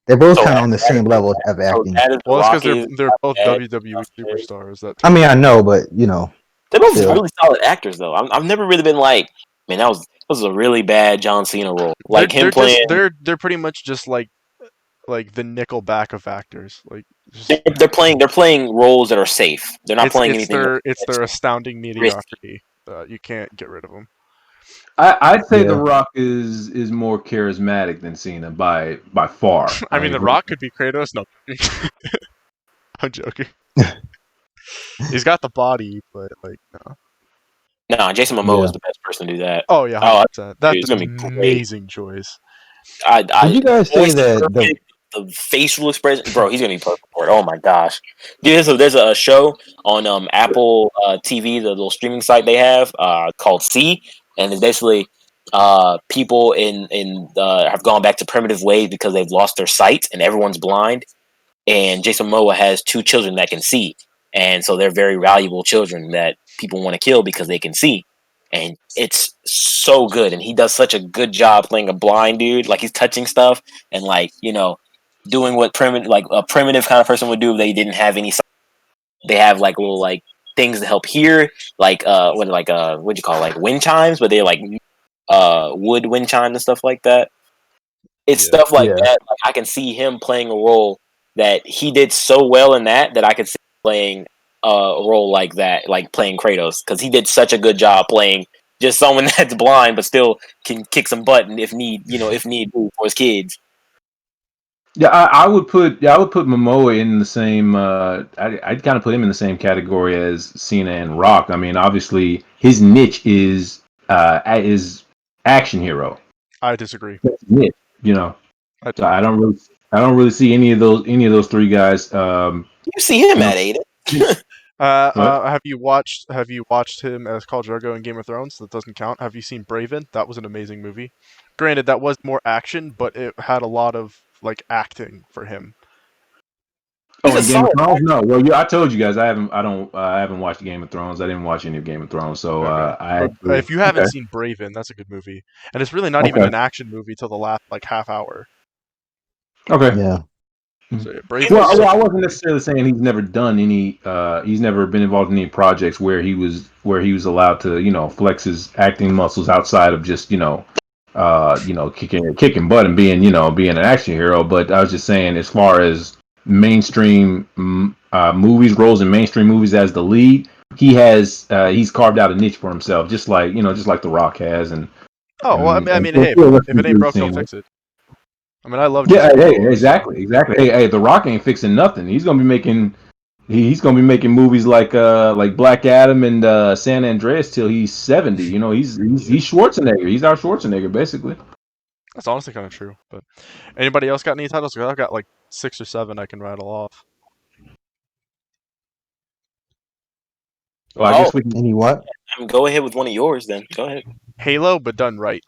D: they're both kind of on the same level of acting.
A: Well, that's because they're both WWE superstars.
D: I mean, I know, but you know,
E: they're both really solid actors, though. I've never really been like, man, that was a really bad John Cena role. Like
A: they're they're pretty much just like the Nickelback of actors. Like
E: they're playing roles that are safe. They're not playing anything.
A: It's their astounding mediocrity. You can't get rid of them.
B: I'd say The Rock is more charismatic than Cena by far.
A: I mean, The Rock could be Kratos. No, I'm joking. He's got the body, but like no.
E: No, Jason Momoa is the best person to do that.
A: Oh yeah, 100%. That's an amazing choice.
D: Did you guys say that
E: the facial expression, bro, he's gonna be perfect for it. Oh my gosh, dude, there's a show on Apple TV, the little streaming site they have, called C, and it's basically people in have gone back to primitive ways because they've lost their sight and everyone's blind, and Jason Momoa has two children that can see, and so they're very valuable children that people want to kill because they can see, and it's so good, and he does such a good job playing a blind dude, like he's touching stuff and like doing what primitive like a primitive kind of person would do if they didn't have any. They have like little like things to help hear, like what do you call it? Like wind chimes, but they're like wood wind chimes and stuff like that. It's stuff like
D: Yeah.
E: that. Like I can see him playing a role that he did so well in that I could see him playing a role like that, like playing Kratos, because he did such a good job playing just someone that's blind but still can kick some butt and if need be for his kids.
B: Yeah, I would put Momoa in the same. I'd kind of put him in the same category as Cena and Rock. I mean, obviously his niche is action hero.
A: I disagree.
B: That's his niche, you know.
A: I
B: So
A: don't.
B: I don't really see any of those three guys.
E: You see him
B: You know,
E: at Aidan.
B: what?
A: Have you watched him as Khal Drogo in Game of Thrones? That doesn't count. Have you seen Braven? That was an amazing movie. Granted, that was more action, but it had a lot of like acting for him.
E: He's
B: Oh,
E: a
B: in Game of
E: solid
B: Thrones?
E: actor.
B: No. Well, yeah, I told you guys I haven't watched Game of Thrones. I didn't watch any of Game of Thrones. So
A: Okay,
B: I
A: but
B: actually
A: if you haven't
B: okay.
A: seen Braven, that's a good movie, and it's really not even
B: Okay.
A: an action movie till the last like half hour.
B: Okay.
D: Yeah.
A: So yeah,
E: He's a
A: Braven is
B: Well,
E: good.
A: such
B: I
A: a good
B: wasn't
A: movie.
B: necessarily saying he's never done any. He's never been involved in any projects where he was allowed to flex his acting muscles outside of just kicking butt and being an action hero. But I was just saying, as far as mainstream movies, roles in mainstream movies as the lead, he's carved out a niche for himself, just like The Rock has, and
A: Oh well,
B: and
A: hey,
B: so
A: if it ain't
B: really
A: broke, don't
B: seeing it.
A: fix it. I mean, I love
B: Yeah,
A: Jason
B: hey,
A: Momoa, so
B: exactly. Hey, The Rock ain't fixing nothing. He's gonna be making movies like Black Adam and San Andreas till he's 70. You know, he's Schwarzenegger. He's our Schwarzenegger basically.
A: that's honestly kind of true. But anybody else got any titles? 'Cause I've got like 6 or 7 I can rattle off.
B: Well, I
E: Oh,
B: guess we can.
D: Any what?
E: go ahead with one of yours then. Go ahead.
A: Halo, but done right.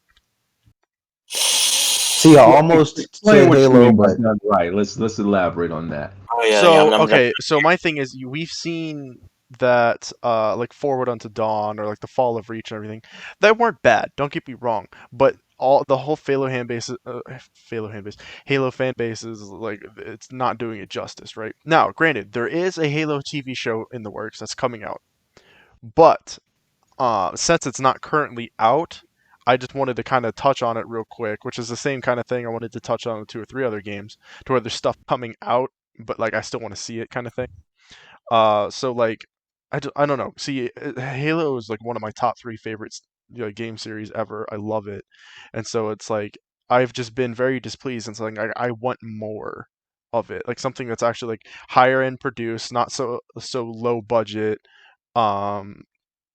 D: See, I
B: Well,
D: almost
B: explain
D: said
B: what you
D: Halo,
B: mean by
D: but
B: done right. Let's elaborate on that.
E: Oh yeah.
A: So
E: I'm
A: okay, so my thing is we've seen that like Forward Unto Dawn or like the Fall of Reach and everything, they weren't bad. Don't get me wrong, but all the whole Halo fan base is like it's not doing it justice, right? Now, granted, there is a Halo TV show in the works that's coming out, but since it's not currently out, I just wanted to kind of touch on it real quick, which is the same kind of thing I wanted to touch on in 2 or 3 other games, to where there's stuff coming out, but like I still want to see it kind of thing. So like I don't know. See, Halo is like one of my top 3 favorites, game series ever. I love it, and so it's like I've just been very displeased, and so like I want more of it, like something that's actually like higher end produced, not so low budget. Um,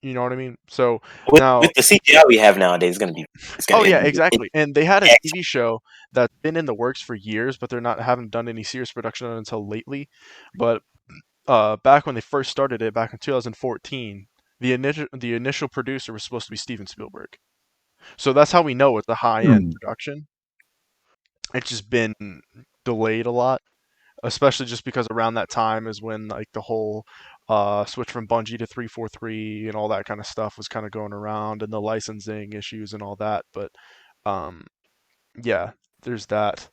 A: you know what I mean? So now,
E: with the CGI we have nowadays,
A: oh yeah,
E: it's
A: exactly. And they had a
E: excellent.
A: TV show that's been in the works for years, but they're not haven't done any serious production on it until lately. But back when they first started it, back in 2014, the initial producer was supposed to be Steven Spielberg. So that's how we know it's a high end
B: Hmm.
A: production. It's just been delayed a lot, especially just because around that time is when like the whole switch from Bungie to 343 and all that kind of stuff was kind of going around, and the licensing issues and all that. But um, yeah, there's that.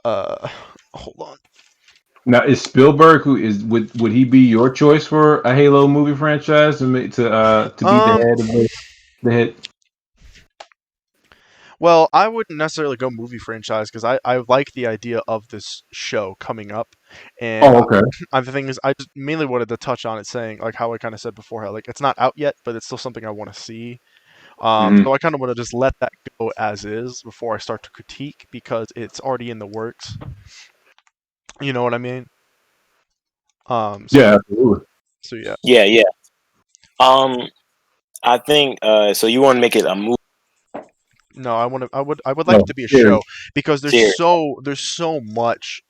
A: Uh, hold on.
B: Now, is Spielberg who is would he be your choice for a Halo movie franchise to be the
A: Um,
B: head of the head?
A: well, I wouldn't necessarily go movie franchise because I like the idea of this show coming up, and
B: Oh, okay.
A: the thing is, I just mainly wanted to touch on it, saying like how I kind of said before, how like it's not out yet, but it's still something I want to see.
B: Hmm.
A: So I kind of want to just let that go as is before I start to critique because it's already in the works. You know what I mean? So
B: Yeah,
A: yeah,
B: absolutely.
A: so yeah.
E: Yeah, yeah. Um, I think so. You want to make it a movie?
A: No, I would like
B: No,
A: it to be a
B: series.
A: show because
E: Serious.
A: there's so much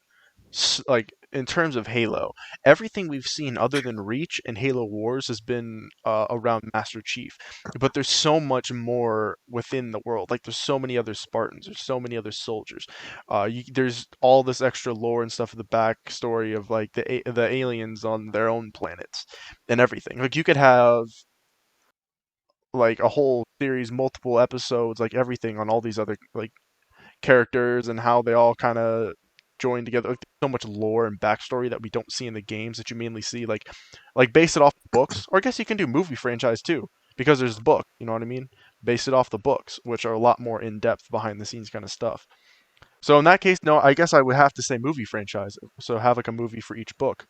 A: like in terms of Halo, everything we've seen other than Reach and Halo Wars has been around Master Chief. But there's so much more within the world. Like there's so many other Spartans, there's so many other soldiers. There's all this extra lore and stuff in the backstory of like the aliens on their own planets and everything. Like you could have like a whole series, multiple episodes, like everything on all these other like characters and how they all kind of join together. Like, there's so much lore and backstory that we don't see in the games that you mainly see. Like base it off the books, or I guess you can do movie franchise too because there's the book. You know what I mean? Base it off the books, which are a lot more in depth, behind the scenes kind of stuff. So in that case, no, I guess I would have to say movie franchise. So have like a movie for each book.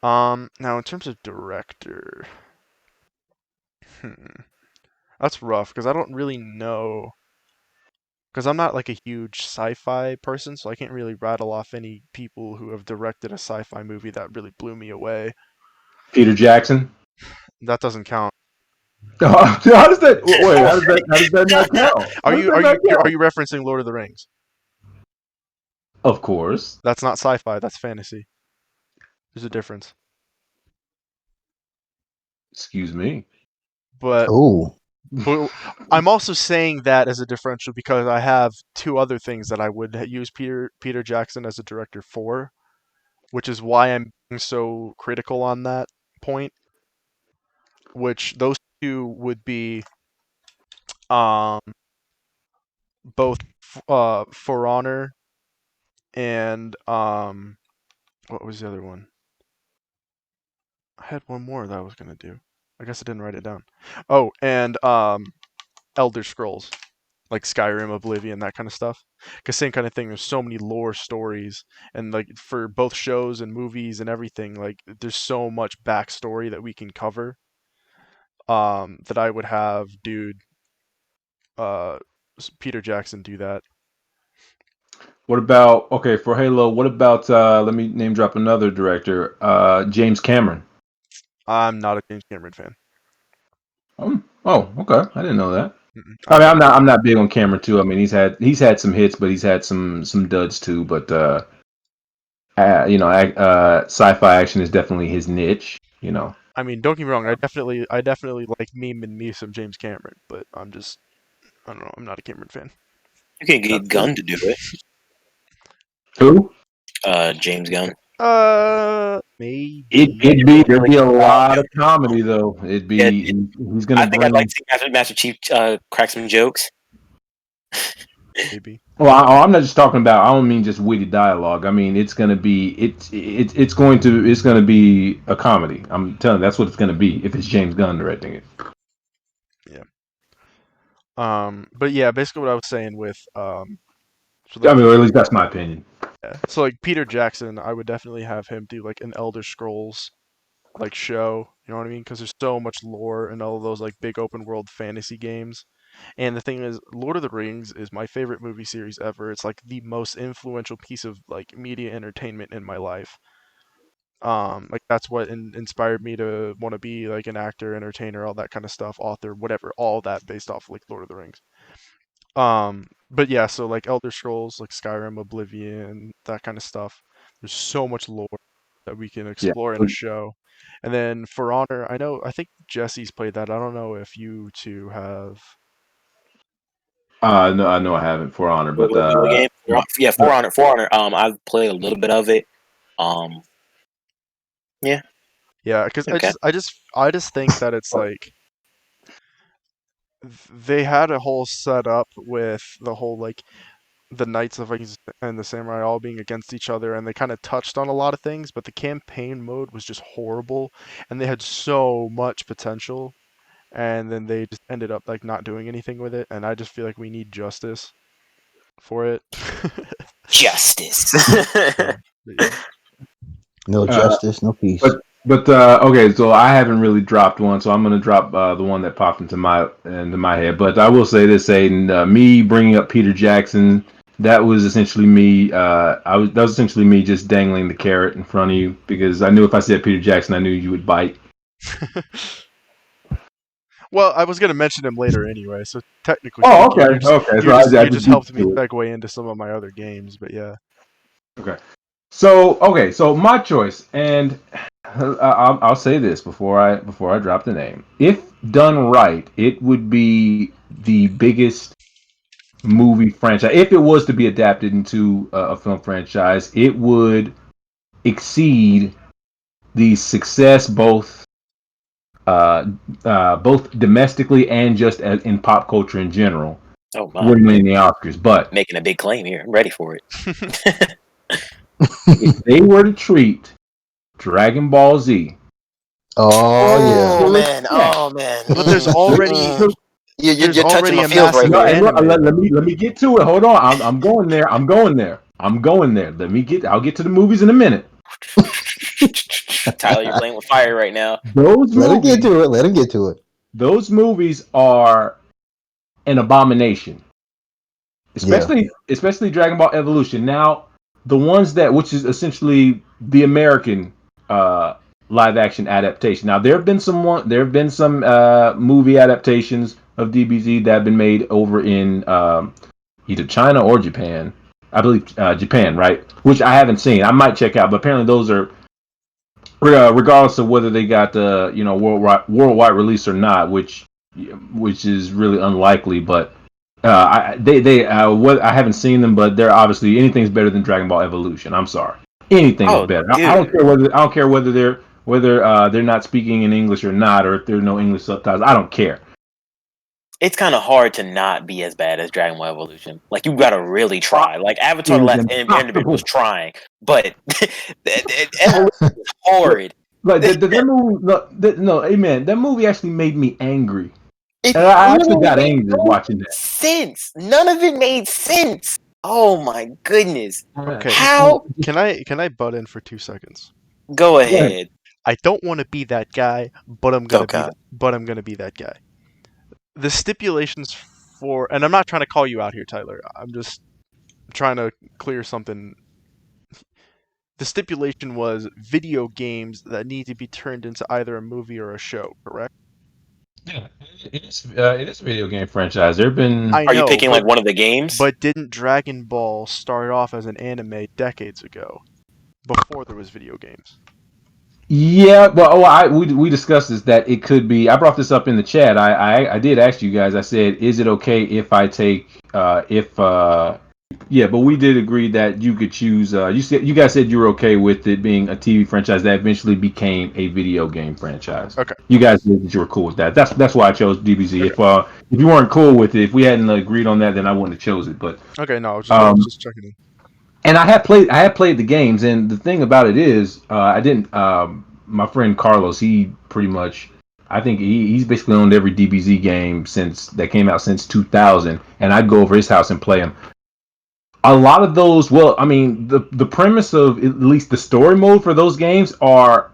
A: Now in terms of director, hmm, that's rough because I don't really know because I'm not like a huge sci-fi person, so I can't really rattle off any people who have directed a sci-fi movie that really blew me away.
B: Peter Jackson.
A: That doesn't count.
B: How does that? Wait, how does that not count?
A: Are
B: How does
A: you
B: that
A: are
B: not
A: you are
B: count?
A: you referencing Lord of the Rings?
B: Of course.
A: That's not sci-fi. That's fantasy. There's a difference.
B: Excuse me.
A: But
D: Oh,
A: but I'm also saying that as a differential because I have two other things that I would use Peter Jackson as a director for, which is why I'm being so critical on that point. Which those two would be um both For Honor and what was the other one? I had one more that I was gonna do. I guess I didn't write it down. Oh, and Elder Scrolls, like Skyrim, Oblivion, that kind of stuff. Cause same kind of thing. There's so many lore stories, and like for both shows and movies and everything, like there's so much backstory that we can cover. That I would have, dude, uh, Peter Jackson do that.
B: What about okay for Halo? What about let me name drop another director, James Cameron.
A: I'm not a James Cameron fan.
B: Oh, okay. I didn't know that. I
A: I'm
B: mean,
A: not.
B: I'm not big on Cameron too. I mean, he's had some hits, but he's had some duds too. But sci-fi action is definitely his niche. You know.
A: I mean, don't get me wrong. I definitely like meme and me some James Cameron, but I don't know. I'm not a Cameron fan.
E: You can get Gunn to do it.
B: Who?
E: James Gunn.
A: Maybe.
B: There'd be a lot of comedy though.
E: Yeah,
B: He's
E: I
B: gonna
E: think I'd
B: bring.
E: like to see Master Chief crack some jokes.
A: Maybe.
B: Well, I'm not just talking about. I don't mean just witty dialogue. I mean it's gonna be it's gonna be a comedy. I'm telling you, that's what it's gonna be if it's James Gunn directing it.
A: Yeah. But yeah, basically what I was saying with so
B: I
A: like
B: mean, or at least that's my opinion.
A: yeah. So like Peter Jackson, I would definitely have him do like an Elder Scrolls like show. You know what I mean? Because there's so much lore in all of those like big open world fantasy games. And the thing is, Lord of the Rings is my favorite movie series ever. It's like the most influential piece of like media entertainment in my life. Like that's what inspired me to want to be like an actor, entertainer, all that kind of stuff, author, whatever, all that based off like Lord of the Rings. But yeah, so like Elder Scrolls, like Skyrim, Oblivion, that kind of stuff. There's so much lore that we can
B: Yeah.
A: explore in a show. And then For Honor, I think Jesse's played that. I don't know if you two have.
B: No, I know I haven't For Honor, but
E: The game, yeah, For Honor, For Honor. I've played a little bit of it. Yeah,
A: Yeah, because I
E: okay.
A: just I just I just think that it's like they had a whole setup with the whole like the Knights, the Vikings, and the Samurai all being against each other, and they kind of touched on a lot of things, but the campaign mode was just horrible, and they had so much potential, and then they just ended up like not doing anything with it, and I just feel like we need justice for it.
E: Justice.
A: So, but yeah.
D: no justice, no peace.
B: but okay, so I haven't really dropped one, so I'm gonna drop the one that popped into my head. But I will say this, Aiden, me bringing up Peter Jackson, that was essentially me. That was essentially me just dangling the carrot in front of you because I knew if I said Peter Jackson, I knew you would bite.
A: Well, I was gonna mention him later anyway, so technically
B: Oh,
A: speaking,
B: okay, okay. So I
A: you
B: just
A: just
B: beat
A: helped me
B: you to
A: segue into some of my other games, but yeah.
B: it. Okay. So my choice, and I'll say this before I drop the name. If done right, it would be the biggest movie franchise. If it was to be adapted into a film franchise, it would exceed the success uh, both domestically and just as in pop culture in general,
E: Oh my,
B: winning the Oscars. But
E: making a big claim here. I'm ready for it.
B: if they were to treat Dragon Ball Z
D: Oh yeah.
E: Oh
B: to
E: man,
B: respect,
E: oh man.
A: But there's
B: with,
A: already
B: to,
A: there's
E: You're touching
A: already
E: my
A: a
E: feels right
A: massive
B: no,
E: here.
B: and look,
A: anime
B: let
A: though.
B: me get to it. Hold on, I'm going there. I'm going there. I'm going there. I'll get to the movies in a minute.
E: Tyler, you're playing with fire right now.
B: Those
D: Let him get
B: movies,
D: to it. Let him get to it.
B: those movies are an abomination.
D: Yeah.
B: Especially Dragon Ball Evolution. Now, the ones that which is essentially the American uh, live action adaptation. Now, there have been some movie adaptations of DBZ that have been made over in either China or Japan. I believe Japan, right? Which I haven't seen. I might check out, but apparently those are regardless of whether they got the worldwide release or not, which is really unlikely. But what I haven't seen them, but they're obviously anything's better than Dragon Ball Evolution. I'm sorry, anything is
E: Oh,
B: better.
E: dude.
B: I don't care whether they're not speaking in English or not, or if there are no English subtitles. I don't care.
E: It's kind of hard to not be as bad as Dragon Ball Evolution. Like you gotta really try. Like Avatar:
B: It
E: The
B: is
E: Last Airbender was
B: impossible.
E: trying, but Evolution was hard.
B: Like that movie, no, amen. That movie actually made me angry,
E: It
B: and I actually
E: literally
B: got
E: made
B: angry
E: no
B: watching that.
E: sense. None of it made sense. Oh my goodness!
A: Okay,
E: How?
A: can I butt in for 2 seconds?
E: Go
B: Go ahead.
E: ahead.
A: I don't want to be that guy, but
E: Oh God.
A: I'm gonna be that guy. The stipulations for, and I'm not trying to call you out here, Tyler. I'm just trying to clear something. The stipulation was video games that need to be turned into either a movie or a show, correct?
B: Yeah, it is a video game franchise. There have been
A: I
E: Are you
A: know,
E: picking like one of the games?
A: but didn't Dragon Ball start off as an anime decades ago, before there was video games?
B: yeah, but we discussed this that it could be. I brought this up in the chat. I did ask you guys. I said, is it okay if I take if yeah, but we did agree that you could choose. You guys said you were okay with it being a TV franchise that eventually became a video game franchise.
A: Okay.
B: You guys said that you were cool with that. That's why I chose DBZ.
A: Okay.
B: If you weren't cool with it, if we hadn't agreed on that, then I wouldn't have chose it. But
A: Okay, no, I was
B: um,
A: just checking in.
B: and I had played the games, and the thing about it is, I didn't. My friend Carlos, he pretty much, I think he's basically owned every DBZ game since that came out since 2000, and I'd go over his house and play them. A lot of those, well, I mean, the premise of at least the story mode for those games are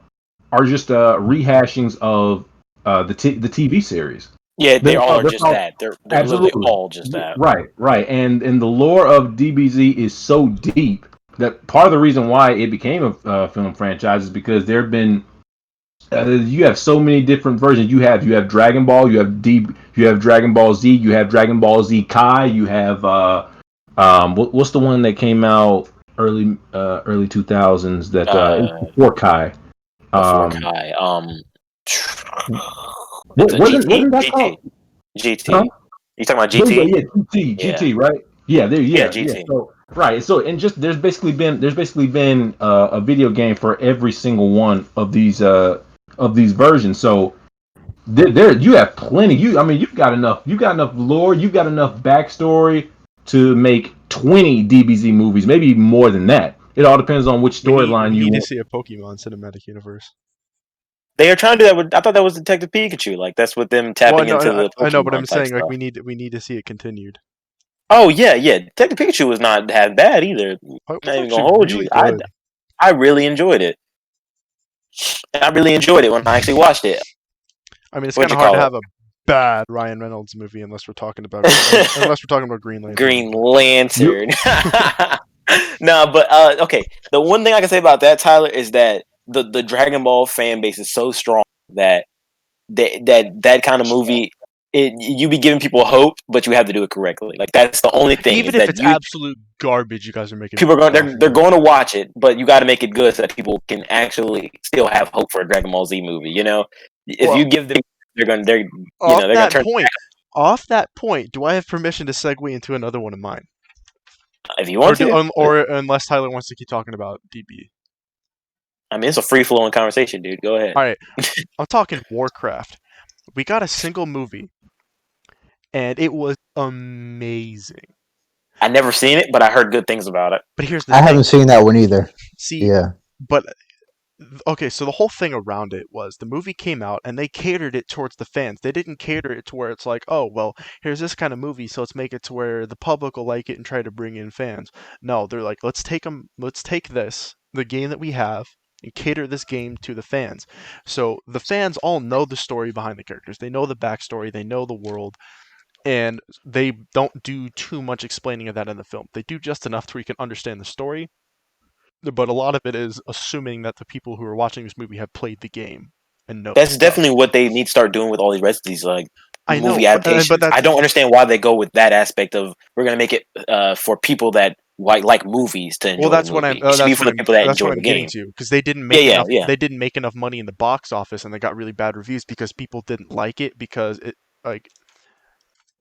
B: just rehashings of the TV series.
E: Yeah, they all are
B: They're
E: just
B: all,
E: that. They're literally
B: absolutely.
E: all just that.
B: Right. And the lore of DBZ is so deep that part of the reason why it became a film franchise is because there have been you have so many different versions. You have Dragon Ball, you have Dragon Ball Z, you have Dragon Ball Z Kai, you have what's the one that came out early 2000s that
E: Uh,
B: before Kai.
E: before
B: Um,
E: Kai. It's a GT.
B: wasn't that
E: GT.
B: called?
E: GT. You talking about
B: There you go.
E: GT?
B: Yeah,
E: Yeah.
B: GT, right? Yeah, there.
E: Yeah,
B: Yeah.
E: GT.
B: So right. So and just there's basically been a video game for every single one of these versions. So there you have plenty. I mean you've got enough. You got enough lore. You've got enough backstory to make 20 DBZ movies, maybe more than that. It all depends on which storyline
A: We
B: you
A: need to
B: want.
A: see a Pokemon cinematic universe.
E: They are trying to do that with. I thought that was Detective Pikachu. Like that's with them
A: Well,
E: tapping
A: no,
E: into the
A: I know, but I'm
E: Pokemon type
A: saying like
E: stuff.
A: we need to see it continued.
E: Oh yeah, yeah. Detective Pikachu was not that bad either.
A: It was
E: Not even
A: actually
E: gonna hold
A: really
E: you.
A: good.
E: I really enjoyed it. And I really enjoyed it when I actually watched it.
A: I mean, it's
E: What'd
A: kind
E: you
A: of hard to
E: call it?
A: have a bad Ryan Reynolds movie unless we're talking about Green Lantern.
E: Green
A: but-
E: Lantern. No, but okay. The one thing I can say about that, Tyler, is that the Dragon Ball fan base is so strong that that kind of movie, you be giving people hope, but you have to do it correctly. Like that's the only thing.
A: Even
E: is
A: if
E: that
A: it's absolute garbage, you guys are making
E: people are
A: money
E: going,
A: off of
E: they're
A: it.
E: going to watch it, but you got to make it good so that people can actually still have hope for a Dragon Ball Z movie. You know, if
A: Well,
E: you give them, they're going, they're
A: off
E: they're going
A: that
E: to turn.
A: point, off that point, do I have permission to segue into another one of mine,
E: If you want to,
A: or unless Tyler wants to keep talking about DB?
E: I mean, it's a free flowing conversation, dude. Go ahead.
A: All right, I'm talking Warcraft. We got a single movie, and it was amazing.
E: I never seen it, but I heard good things about it.
A: But here's the
D: I
A: thing.
D: haven't seen that one either.
A: See,
D: Yeah.
A: but okay, so the whole thing around it was the movie came out and they catered it towards the fans. They didn't cater it to where it's like, oh, well, here's this kind of movie, so let's make it to where the public will like it and try to bring in fans. No, they're like, let's take this, the game that we have, and cater this game to the fans. So the fans all know the story behind the characters. They know the backstory, they know the world, and they don't do too much explaining of that in the film. They do just enough to where you can understand the story, but a lot of it is assuming that the people who are watching this movie have played the game and know
E: That's
A: stuff.
E: definitely what they need to start doing with all these rest of these like
A: I know,
E: movie adaptations.
A: but that's
E: I don't understand why they go with that aspect of we're going to make it for people that like movies to enjoy.
A: well, that's
E: the
A: what
E: movie.
A: I'm.
E: It should be for the people that
A: That's
E: enjoy
A: what
E: the
A: I'm getting
E: game.
A: to because they didn't make enough.
E: Yeah.
A: They didn't make enough money in the box office, and they got really bad reviews because people didn't like it because it like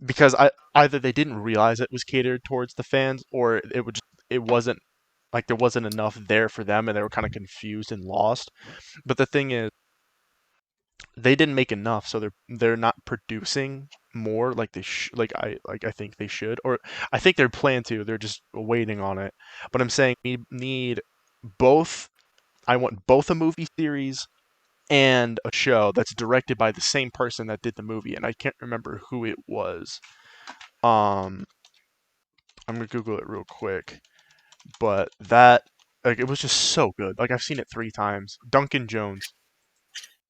A: because either they didn't realize it was catered towards the fans or it wasn't like there wasn't enough there for them and they were kind of confused and lost. But the thing is, they didn't make enough, so they're not producing more like I think they should, or I think they're planning to. They're just waiting on it. But I'm saying we need both. I want both a movie series and a show that's directed by the same person that did the movie, and I can't remember who it was. I'm gonna Google it real quick, but that like it was just so good. Like I've seen it 3 times. Duncan Jones.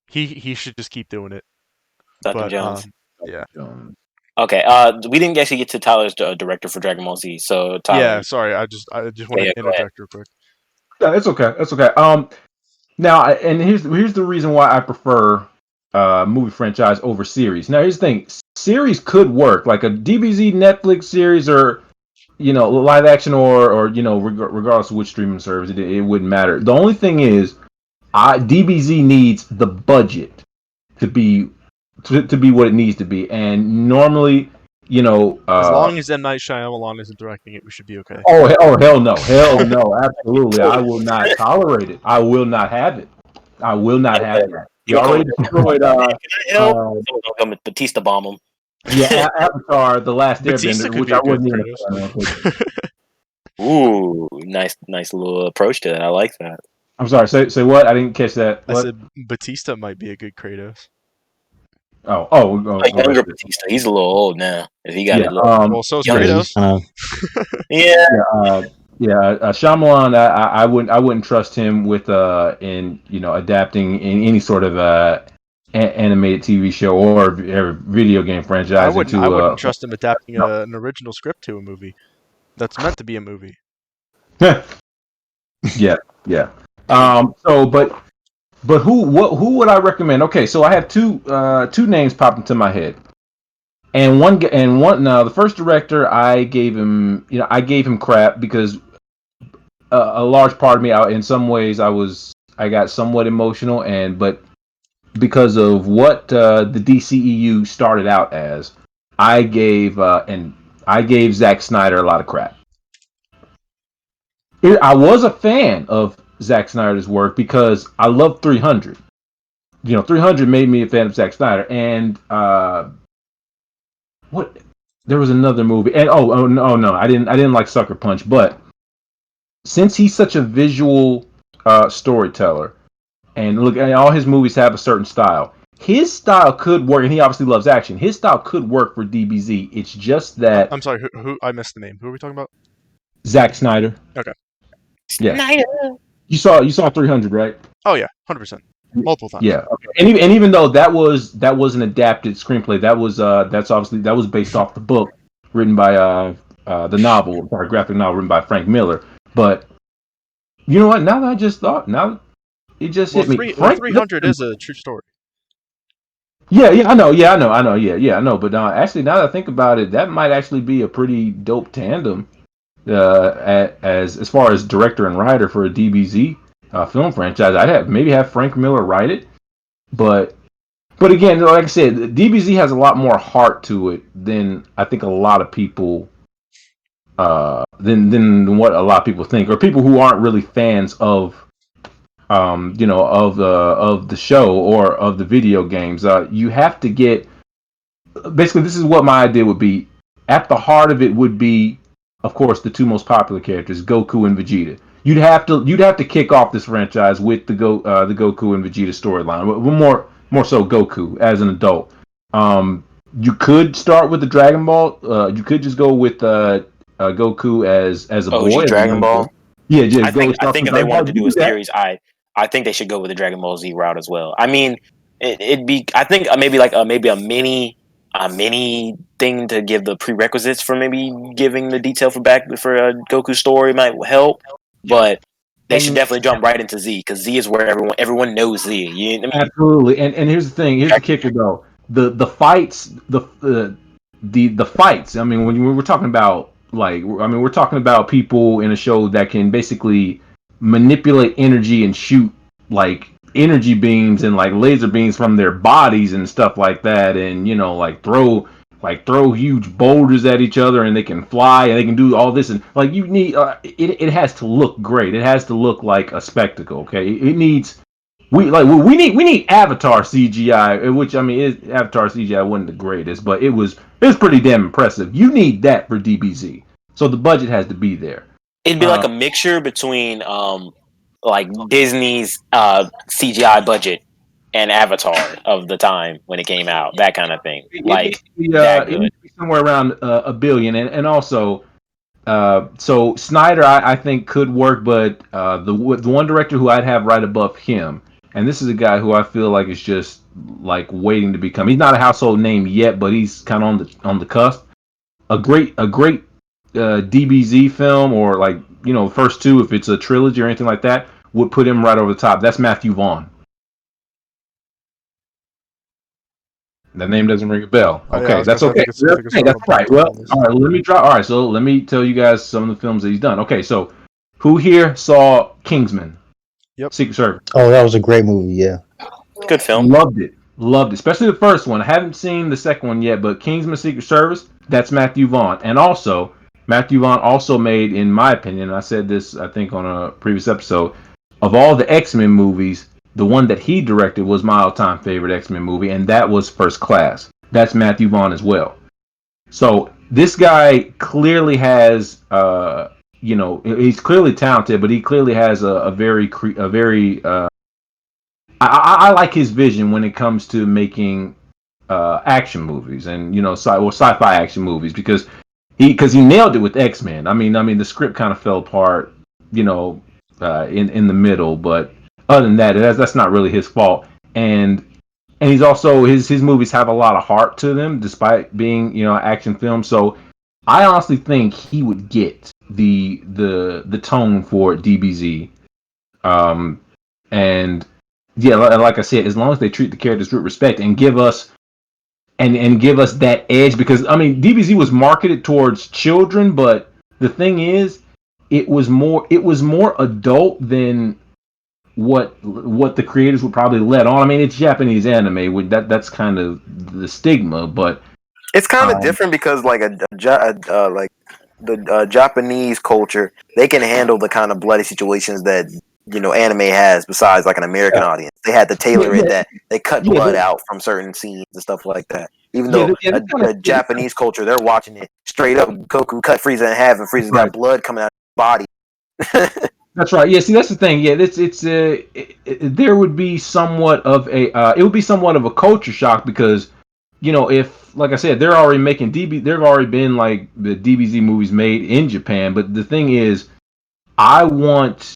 A: He should just keep doing it.
E: Duncan
A: But
E: Jones.
A: yeah.
E: Okay. We didn't actually get to Tyler's director for Dragon Ball Z. So Tyler.
A: Yeah, sorry. I just want to interject real quick.
B: Yeah, it's okay. It's okay. Now, and here's the reason why I prefer movie franchise over series. Now, here's the thing: series could work, like a DBZ Netflix series, or live action, or regardless of which streaming service, it wouldn't matter. The only thing is, DBZ needs the budget to be what it needs to be, and normally,
A: as long as M. Night Shyamalan isn't directing it, we should be okay.
B: Oh hell no, absolutely! I will not tolerate it. I will not have it. I will not have it. You already destroyed.
E: Batista bomb him.
B: Yeah, Avatar: The Last
A: Batista
B: Airbender,
A: could
B: which
A: be a
B: I
A: good
B: wasn't
A: Kratos.
E: Ooh, nice little approach to that. I like that.
B: I'm sorry. Say what? I didn't catch that.
A: I
B: What?
A: said Batista might be a good Kratos.
E: Like younger Batista. He's a little old now. If he got it.
A: Well, so is Kratos.
E: Yeah.
B: Shyamalan, I wouldn't trust him with in adapting in any sort of animated TV show or video game franchise.
A: I wouldn't trust him adapting an original script to a movie that's meant to be a movie.
B: Yeah. But who would I recommend? Okay, so I have two names pop into my head, and one. Now the first director, I gave him crap because a large part of me, in some ways, I got somewhat emotional, but because of what the DCEU started out as, I gave Zack Snyder a lot of crap. I was a fan of Zack Snyder's work because I love 300. 300 made me a fan of Zack Snyder, and what? There was another movie, and no, I didn't like Sucker Punch, but since he's such a visual storyteller, and look, all his movies have a certain style. His style could work, and he obviously loves action. His style could work for DBZ. It's just that
A: I'm sorry, who I missed the name. Who are we talking about?
B: Zack Snyder.
A: Okay.
B: Yeah. Snyder. You saw 300, right?
A: Oh yeah, 100%. Multiple times.
B: Yeah. Okay. And even though that was an adapted screenplay, that was based off the book written by the novel, or graphic novel written by Frank Miller. But you know what? Now that I just thought, it just hit me.
A: 300 is a true story.
B: Yeah, I know. Yeah, I know. But actually, now that I think about it, that might actually be a pretty dope tandem. As far as director and writer for a DBZ film franchise, I'd have Frank Miller write it. But again, like I said, DBZ has a lot more heart to it than I think a lot of people than what a lot of people think, or people who aren't really fans of of the show or of the video games. You have to get basically, this is what my idea would be. At the heart of it would be, of course, the two most popular characters, Goku and Vegeta. You'd have to kick off this franchise with the Goku and Vegeta storyline. More so Goku as an adult. You could start with the Dragon Ball. You could just go with Goku as a boy,
E: OG
B: as a
E: Dragon
B: young boy.
E: Ball.
B: Yeah, just go
E: I
B: start
E: think
B: from
E: if they
B: Dragon Ball.
E: wanted to
B: You
E: do a
B: do that.
E: series, I think they should go with the Dragon Ball Z route as well. I mean, it'd be I think maybe like maybe a mini thing to give the prerequisites for maybe giving the detail for a Goku story might help, but they should
B: And
E: definitely jump right into Z because Z is where everyone knows Z. I mean,
B: absolutely, and here's the thing. Here's the kicker, though. The fights, the fights. I mean, when we're talking about we're talking about people in a show that can basically manipulate energy and shoot like energy beams and like laser beams from their bodies and stuff like that, and throw huge boulders at each other, and they can fly and they can do all this, and like you need it has to look great. It has to look like a spectacle. Okay, it needs we need Avatar CGI, which I mean, Avatar CGI wasn't the greatest, but it was pretty damn impressive. You need that for DBZ, so the budget has to be there.
E: it'd be like
B: Uh,
E: a mixture between like Disney's CGI budget and Avatar of the time when it came out, that kind of thing, like that
B: it
E: good.
B: needs to be somewhere around $1 billion, and also so Snyder, I think could work, but the one director who I'd have right above him, and this is a guy who I feel like is just like waiting to become. He's not a household name yet, but he's kind of on the cusp. A great DBZ film, or like first two, if it's a trilogy or anything like that, would put him right over the top. That's Matthew Vaughn. That name doesn't ring a bell.
A: Oh, yeah, I
B: Okay,
A: was gonna
B: that's
A: say
B: okay.
A: I think it's
B: Hey,
A: right on
B: that's
A: the
B: right.
A: bottom
B: Well,
A: of the list.
B: all right. Let me drop. All right, so let me tell you guys some of the films that he's done. Okay, so who here saw Kingsman?
A: Yep.
B: Secret Service.
D: Oh, that was a great movie. Yeah.
E: Good film.
B: Loved it, especially the first one. I haven't seen the second one yet, but Kingsman Secret Service, that's Matthew Vaughn. And also, Matthew Vaughn also made, in my opinion, I said this, I think, on a previous episode, of all the X-Men movies, the one that he directed was my all-time favorite X-Men movie, and that was First Class. That's Matthew Vaughn as well. So this guy clearly has, he's clearly talented, but he clearly has a very I like his vision when it comes to making action movies, and sci-fi action movies, because he nailed it with X-Men. I mean the script kind of fell apart, in the middle, but other than that, that's not really his fault. And he's also his movies have a lot of heart to them, despite being action films. So I honestly think he would get the tone for DBZ. And yeah, like I said, as long as they treat the characters with respect and give us give us that edge, because I mean DBZ was marketed towards children, but the thing is, it was more adult than what the creators would probably let on. I mean, it's Japanese anime, that's kind of the stigma, but
C: It's kind of
B: um,
C: different because like like the Japanese culture, they can handle the kind of bloody situations that anime has. Besides, like an American
B: yeah,
C: audience, they had to
B: yeah,
C: tailor it that they cut
B: yeah,
C: blood out from certain scenes and stuff like that. Even
B: yeah,
C: though
B: yeah, this kind of
C: a Japanese culture, they're watching it straight up. Goku cut Frieza in half, and Frieza's
B: right.
C: got blood coming out of his body.
B: That's right. Yeah. See, that's the thing. Yeah, there would be somewhat of it would be somewhat of a culture shock, because if, like I said, they're already making there've already been like the DBZ movies made in Japan, but the thing is, I want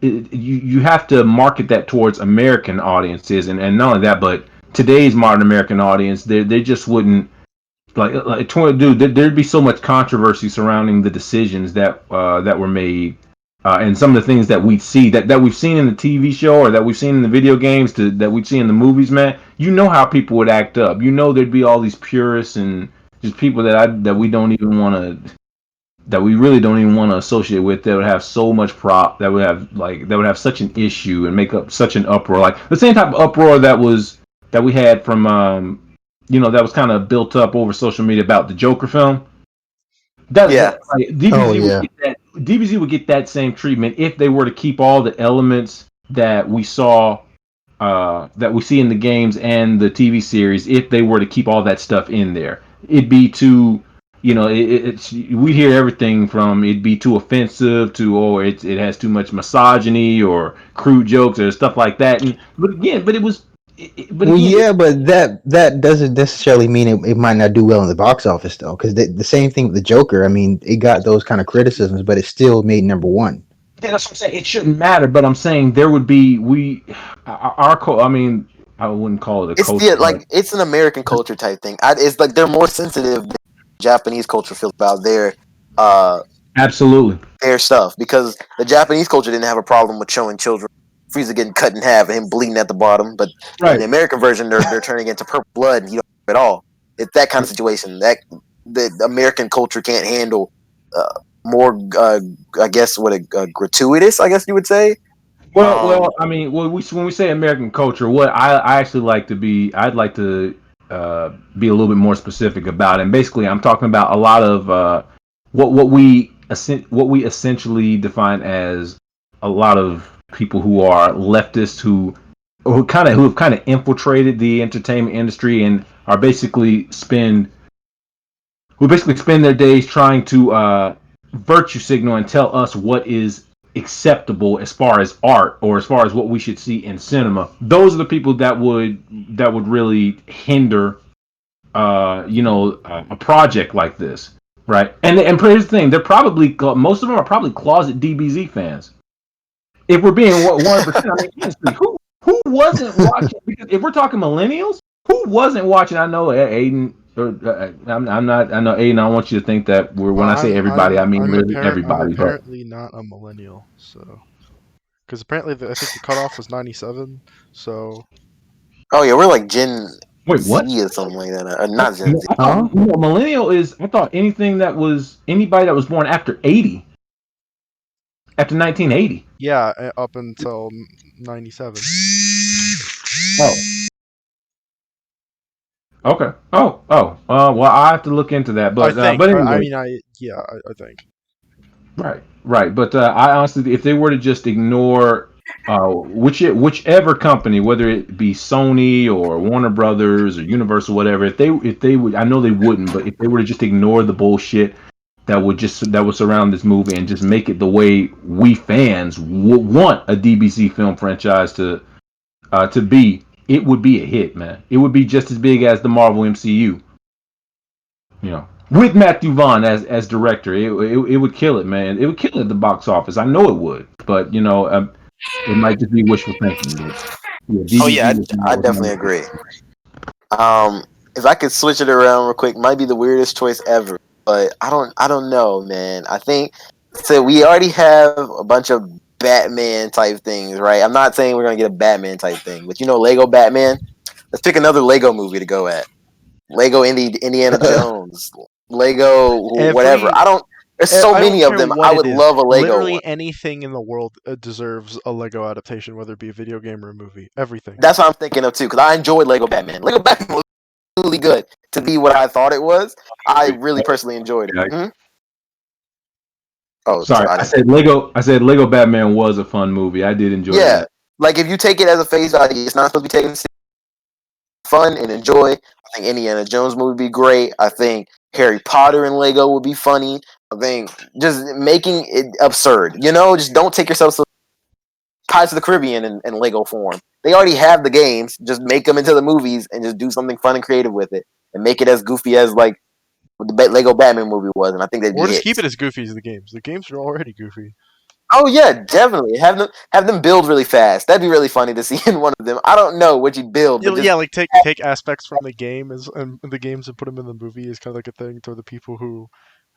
B: you have to market that towards American audiences, and not only that, but today's modern American audience, they just wouldn't dude. There'd be so much controversy surrounding the decisions that were made and some of the things that we see that we've seen in the TV show or that we've seen in the video games that we see in the movies, man, you know how people would act up. You know there'd be all these purists and just people that we don't even want to that we really don't even want to associate with that would have so much that would have such an issue and make up such an uproar, like the same type of uproar that we had from that was kind of built up over social media about the Joker film.
C: Yeah.
B: Like,
D: Oh
B: DBZ would
D: yeah.
B: get that. DBZ would get that same treatment if they were to keep all the elements that we saw, that we see in the games and the TV series. If they were to keep all that stuff in there, it'd be too, it's we hear everything from it'd be too offensive to it has too much misogyny or crude jokes or stuff like that. And but it was, but
D: Well,
B: again,
D: yeah, but that doesn't necessarily mean it might not do well in the box office though, because the same thing with the Joker. I mean, it got those kind of criticisms, but it still made number one.
B: yeah, that's what I'm saying. It shouldn't matter, but I'm saying there would be I mean, I wouldn't call it a
C: It's
B: culture, but
C: it's an American culture type thing. It's like they're more sensitive than Japanese culture feels about uh
B: absolutely
C: their stuff, because the Japanese culture didn't have a problem with showing children Frieza getting cut in half and him bleeding at the bottom, but in
B: right.
C: the American version they're turning into purple blood and you don't at all. It's that kind of situation that the American culture can't handle. More, I guess, gratuitous, I guess you would say.
B: I mean, when we say American culture, what I actually like to be, I'd like to be a little bit more specific about, and basically, I'm talking about a lot of what we essentially define as a lot of people who are leftists who have kind of infiltrated the entertainment industry and are basically spend their days trying to virtue signal and tell us what is acceptable as far as art or as far as what we should see in cinema. Those are the people that would really hinder a project like this, right? And here's the thing: they're probably most of them are probably closet DBZ fans. If we're being 100%, I mean, honestly, who wasn't watching? Because if we're talking millennials, who wasn't watching? I know Aiden. I'm not. I know Aiden. I want you to think that when I say everybody, I mean really
A: I'm
B: everybody. But
A: apparently not a millennial, so because apparently I think the cutoff was 97. So
C: Oh yeah, we're like Gen
B: wait, what?
C: Z or something like that. Not Gen Z.
B: I thought
D: Huh?
B: millennial is. I thought anything that was anybody that was born after 80, after 1980.
A: yeah, up until 97.
B: Oh, okay. Oh. Well, I have to look into that.
A: I
B: But
A: think. I
B: anyway.
A: mean, I think.
B: Right. But I honestly, if they were to just ignore whichever company, whether it be Sony or Warner Brothers or Universal, whatever, if they would, I know they wouldn't, but if they were to just ignore the bullshit that would surround this movie and just make it the way we fans would want a DBC film franchise to be, it would be a hit, man. It would be just as big as the Marvel MCU. With Matthew Vaughn as director, it would kill it, man. It would kill it at the box office. I know it would, but it might just be wishful thinking. But yeah,
C: Oh yeah,
B: DBZ
C: I definitely agree. Um, if I could switch it around real quick, might be the weirdest choice ever, but I don't know, man. I think so. We already have a bunch of Batman type things, right? I'm not saying we're gonna get a Batman type thing, but Lego Batman. Let's pick another Lego movie to go at. Lego Indiana Jones, Lego whatever.
A: Every
C: I don't. There's so
A: I don't
C: many of
A: care
C: them.
A: what
C: I
A: it
C: would
A: is.
C: love a Lego one.
A: Literally anything in the world deserves a Lego adaptation, whether it be a video game or a movie. Everything.
C: That's what I'm thinking of too, because I enjoyed Lego Batman. Lego Batman was really good to be what I thought it was. I really personally enjoyed it. Hmm? Oh,
B: Sorry,
C: I
B: I
C: didn't.
B: said Lego. I said Lego Batman was a fun movie. I did enjoy
C: Yeah,
B: that.
C: like if you take it as a face value, it's not supposed to be taken fun and enjoy. I think Indiana Jones movie would be great. I think Harry Potter and Lego would be funny. I think just making it absurd. Just don't take yourself so. Pirates of the Caribbean in Lego form. They already have the games. Just make them into the movies and just do something fun and creative with it, and make it as goofy as like what the Lego Batman movie was. And I think they'd
A: Or
C: be
A: just keep
C: hits.
A: it as goofy as the games. The games are already goofy.
C: Oh yeah, definitely have them build really fast. That'd be really funny to see in one of them. I don't know what you build, but just
A: Yeah, like take aspects from the game and the games and put them in the movie is kind of like a thing to the people who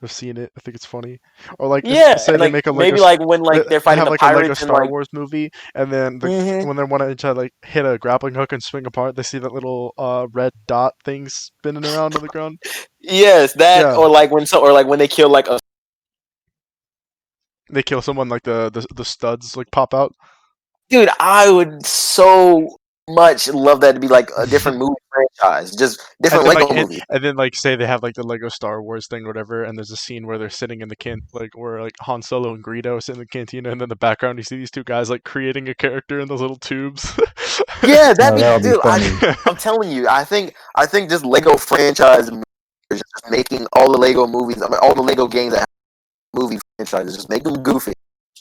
A: I've seen it. I think it's funny. Or like,
E: Yeah,
A: say
E: and
A: they
E: like
A: make a Lego,
E: maybe like when like they're
A: they
E: fighting
A: have
E: the
A: like a Lego
E: pirates and
A: Star
E: like.
A: Wars movie, and then
E: Mhm.
A: when they want to try to like hit a grappling hook and swing apart, they see that little red dot thing spinning around on the ground.
E: Yes, that
A: Yeah,
E: or like when they kill like a
A: they kill someone like the studs like pop out.
E: dude. I would so much love that to be like a different movie franchise, just
A: And
E: different
A: then like
E: Lego movies.
A: and then like say they have like the Lego Star Wars thing or whatever, and there's a scene where they're sitting in the like where like Han Solo and Greedo sit in the cantina, and then in the background you see these two guys like creating a character in those little tubes.
E: Yeah, that'd
D: No,
E: be
D: that would be
E: dude.
D: funny.
E: I'm telling you, I think just Lego franchise movies, just making all the Lego movies, I mean all the Lego games that have movie franchises, just make them goofy,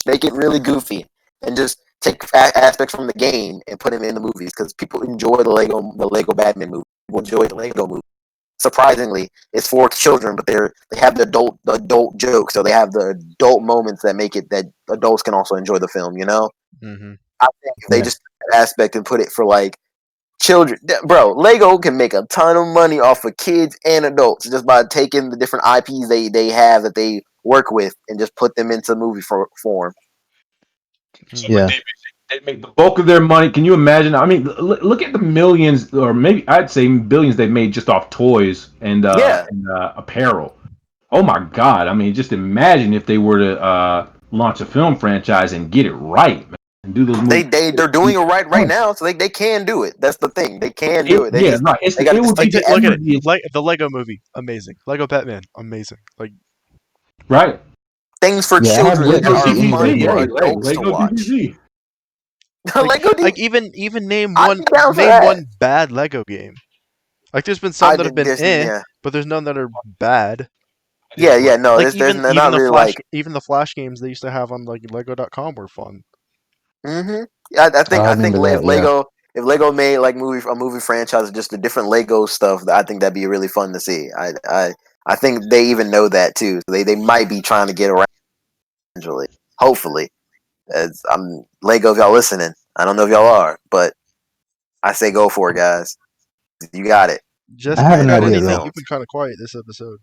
E: make it really goofy, and just take aspects from the game and put them in the movies because people enjoy the Lego Batman movie. People enjoy the Lego movie. Surprisingly, it's for children, but they have the adult jokes, so they have the adult moments that make it that adults can also enjoy the film.
A: Hmm.
E: I think if they
D: Yeah.
E: just took that aspect and put it for like children, bro, Lego can make a ton of money off of kids and adults just by taking the different IPs they have that they work with and just put them into movie form.
B: So
A: Hmm.
B: what
D: Yeah.
B: they make the bulk of their money. Can you imagine? I mean, look at the millions, or maybe I'd say billions they've made just off toys and
E: Yeah,
B: apparel. Oh my God! I mean, just imagine if they were to launch a film franchise and get it right, man, and do those
E: they
B: movies.
E: they they're doing it right now, so they can do it. That's the thing, they can do it. They
B: Yeah,
E: just
B: right.
E: they got to
B: It
E: just
B: would be
E: take the
B: it
A: Look at
E: effort.
A: it,
B: would be
A: like the Lego movie, amazing. Lego Batman, amazing. Like
B: right.
E: Things for
D: Yeah, I have
E: children
D: yet
E: that
D: to
B: Lego
E: are
D: see any
E: fun
B: DBZ,
E: for
B: hey,
D: Lego.
B: hey,
E: adults to
B: Lego
E: watch.
B: DBZ,
E: Lego D.
A: even
E: I'd be down for
A: name
E: that.
A: one bad Lego game. Like there's been some
E: I
A: that have
E: did
A: been
E: this.
A: eh,
E: Yeah,
A: but there's none that are bad.
E: yeah, yeah. No,
A: Like
E: there's not really like.
A: even the Flash games they used to have on like Lego.com were fun.
E: Yeah, I think
D: I
E: I think
D: remember
E: if
D: that. Yeah.
E: Lego made like a movie franchise of just the different Lego stuff, I think that'd be really fun to see. I think they even know that too. They might be trying to get around eventually. Hopefully, as I'm Lego, if y'all listening, I don't know if y'all are, but I say go for it, guys. You got it.
D: I
A: Jesse,
D: have
A: you
D: an
A: got
E: Twenty
D: idea
A: anything?
D: though.
A: You've been
E: films.
A: kind of quiet this episode.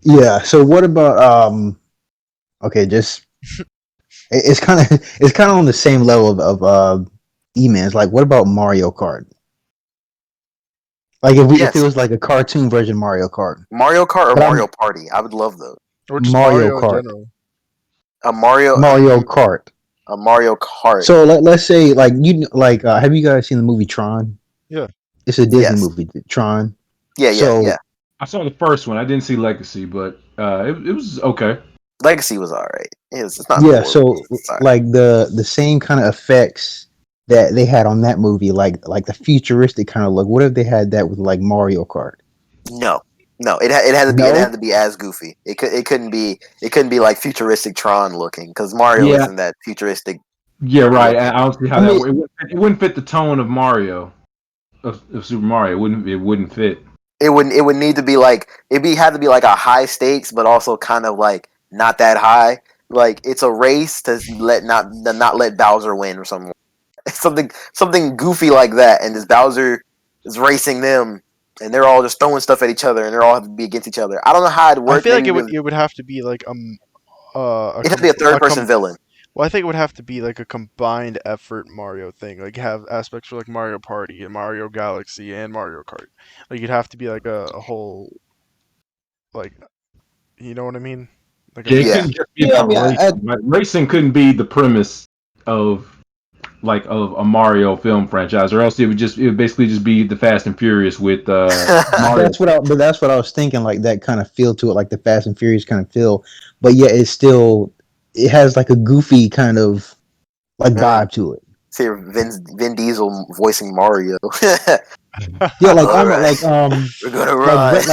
D: Yeah. So what about okay, just it's kind of it's kind of on the same level of E-Man's. Like, what about Mario Kart? Like, if it
E: Yes,
D: was like a cartoon version of Mario Kart,
E: Mario Kart or
D: but
E: Mario
D: I'm
E: Party. I would love those.
A: Or just
D: Mario
A: Mario in
D: Kart,
A: general.
E: A Mario,
D: Mario Kart.
E: a Mario Kart.
D: So let's say like have you guys seen the movie Tron?
A: Yeah.
D: It's a Disney
E: Yes.
D: movie, Tron.
E: Yeah.
D: So
B: I saw the first one. I didn't see Legacy, but it was okay.
E: Legacy was alright. It's not
D: yeah,
E: horrible.
D: so
E: It's alright.
D: like the same kind of effects that they had on that movie, like the futuristic kind of look. What if they had that with like Mario Kart?
E: No, no. It had
D: No.
E: to be as goofy. It couldn't be like futuristic Tron looking because Mario
B: Yeah,
E: isn't that futuristic
B: yeah, right.
E: looking.
B: I don't see
D: I
B: how that
D: mean,
B: would. It wouldn't fit the tone of Mario of Super Mario. It wouldn't fit.
E: It would need to be like had to be like a high stakes, but also kind of like not that high. Like it's a race to not let Bowser win or something. Something goofy like that, and this Bowser is racing them, and they're all just throwing stuff at each other, and they're all have to be against each other. I don't know how it'd
A: I
E: work.
A: feel like
E: Maybe with
A: it would have to be like
E: it had to be a third
A: a
E: person villain.
A: well, I think it would have to be like a combined effort Mario thing. Like have aspects for like Mario Party and Mario Galaxy and Mario Kart. Like you'd have to be like a whole like you know what I mean? Like a
B: Yeah, it
E: Yeah,
B: couldn't just be
D: yeah, I
B: about
D: mean,
B: racing. Right? Racing couldn't be the premise of of a Mario film franchise, or else it would basically just be the Fast and Furious with Mario.
D: that's what I was thinking. Like that kind of feel to it, like the Fast and Furious kind of feel. But yeah, it has like a goofy kind of like
E: mm.
D: vibe to it.
E: See Vin Diesel voicing Mario.
D: Yeah, like
E: All
D: almost
E: right, we're gonna ride.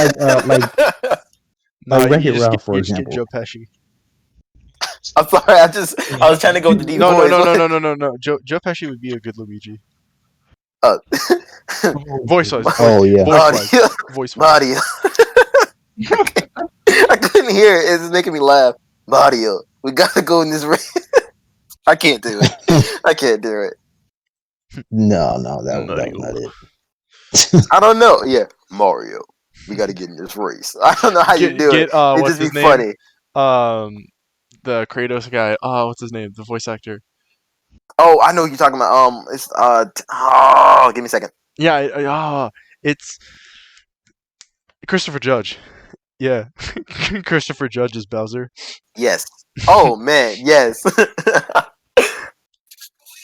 A: nah,
D: Wreck It Ralph, for
A: you just get
D: example.
A: Joe Pesci.
E: I'm sorry. I was trying to go with the deep
A: No, no,
E: voice.
A: no, no, no, no, no, no. Joe Pesci would be a good Luigi.
E: Uh,
A: Voice wise,
D: Oh yeah,
E: Mario,
A: voice wise.
E: Mario. I couldn't hear it. It's making me laugh. Mario, we gotta go in this race. I can't do it. I can't do it.
D: no, that was
A: Mario.
D: not it.
E: I don't know. Yeah, Mario.
C: We got to get in this race. I don't know how you
A: Get
C: do it.
A: get
C: It
A: what's
C: just be
A: his name?
C: funny.
A: The Kratos guy. What's his name? The voice actor.
C: Oh, I know what you're talking about. It's give me a second.
A: Yeah, it's Christopher Judge. Yeah, Christopher Judge is Bowser.
C: Yes. Oh man, yes.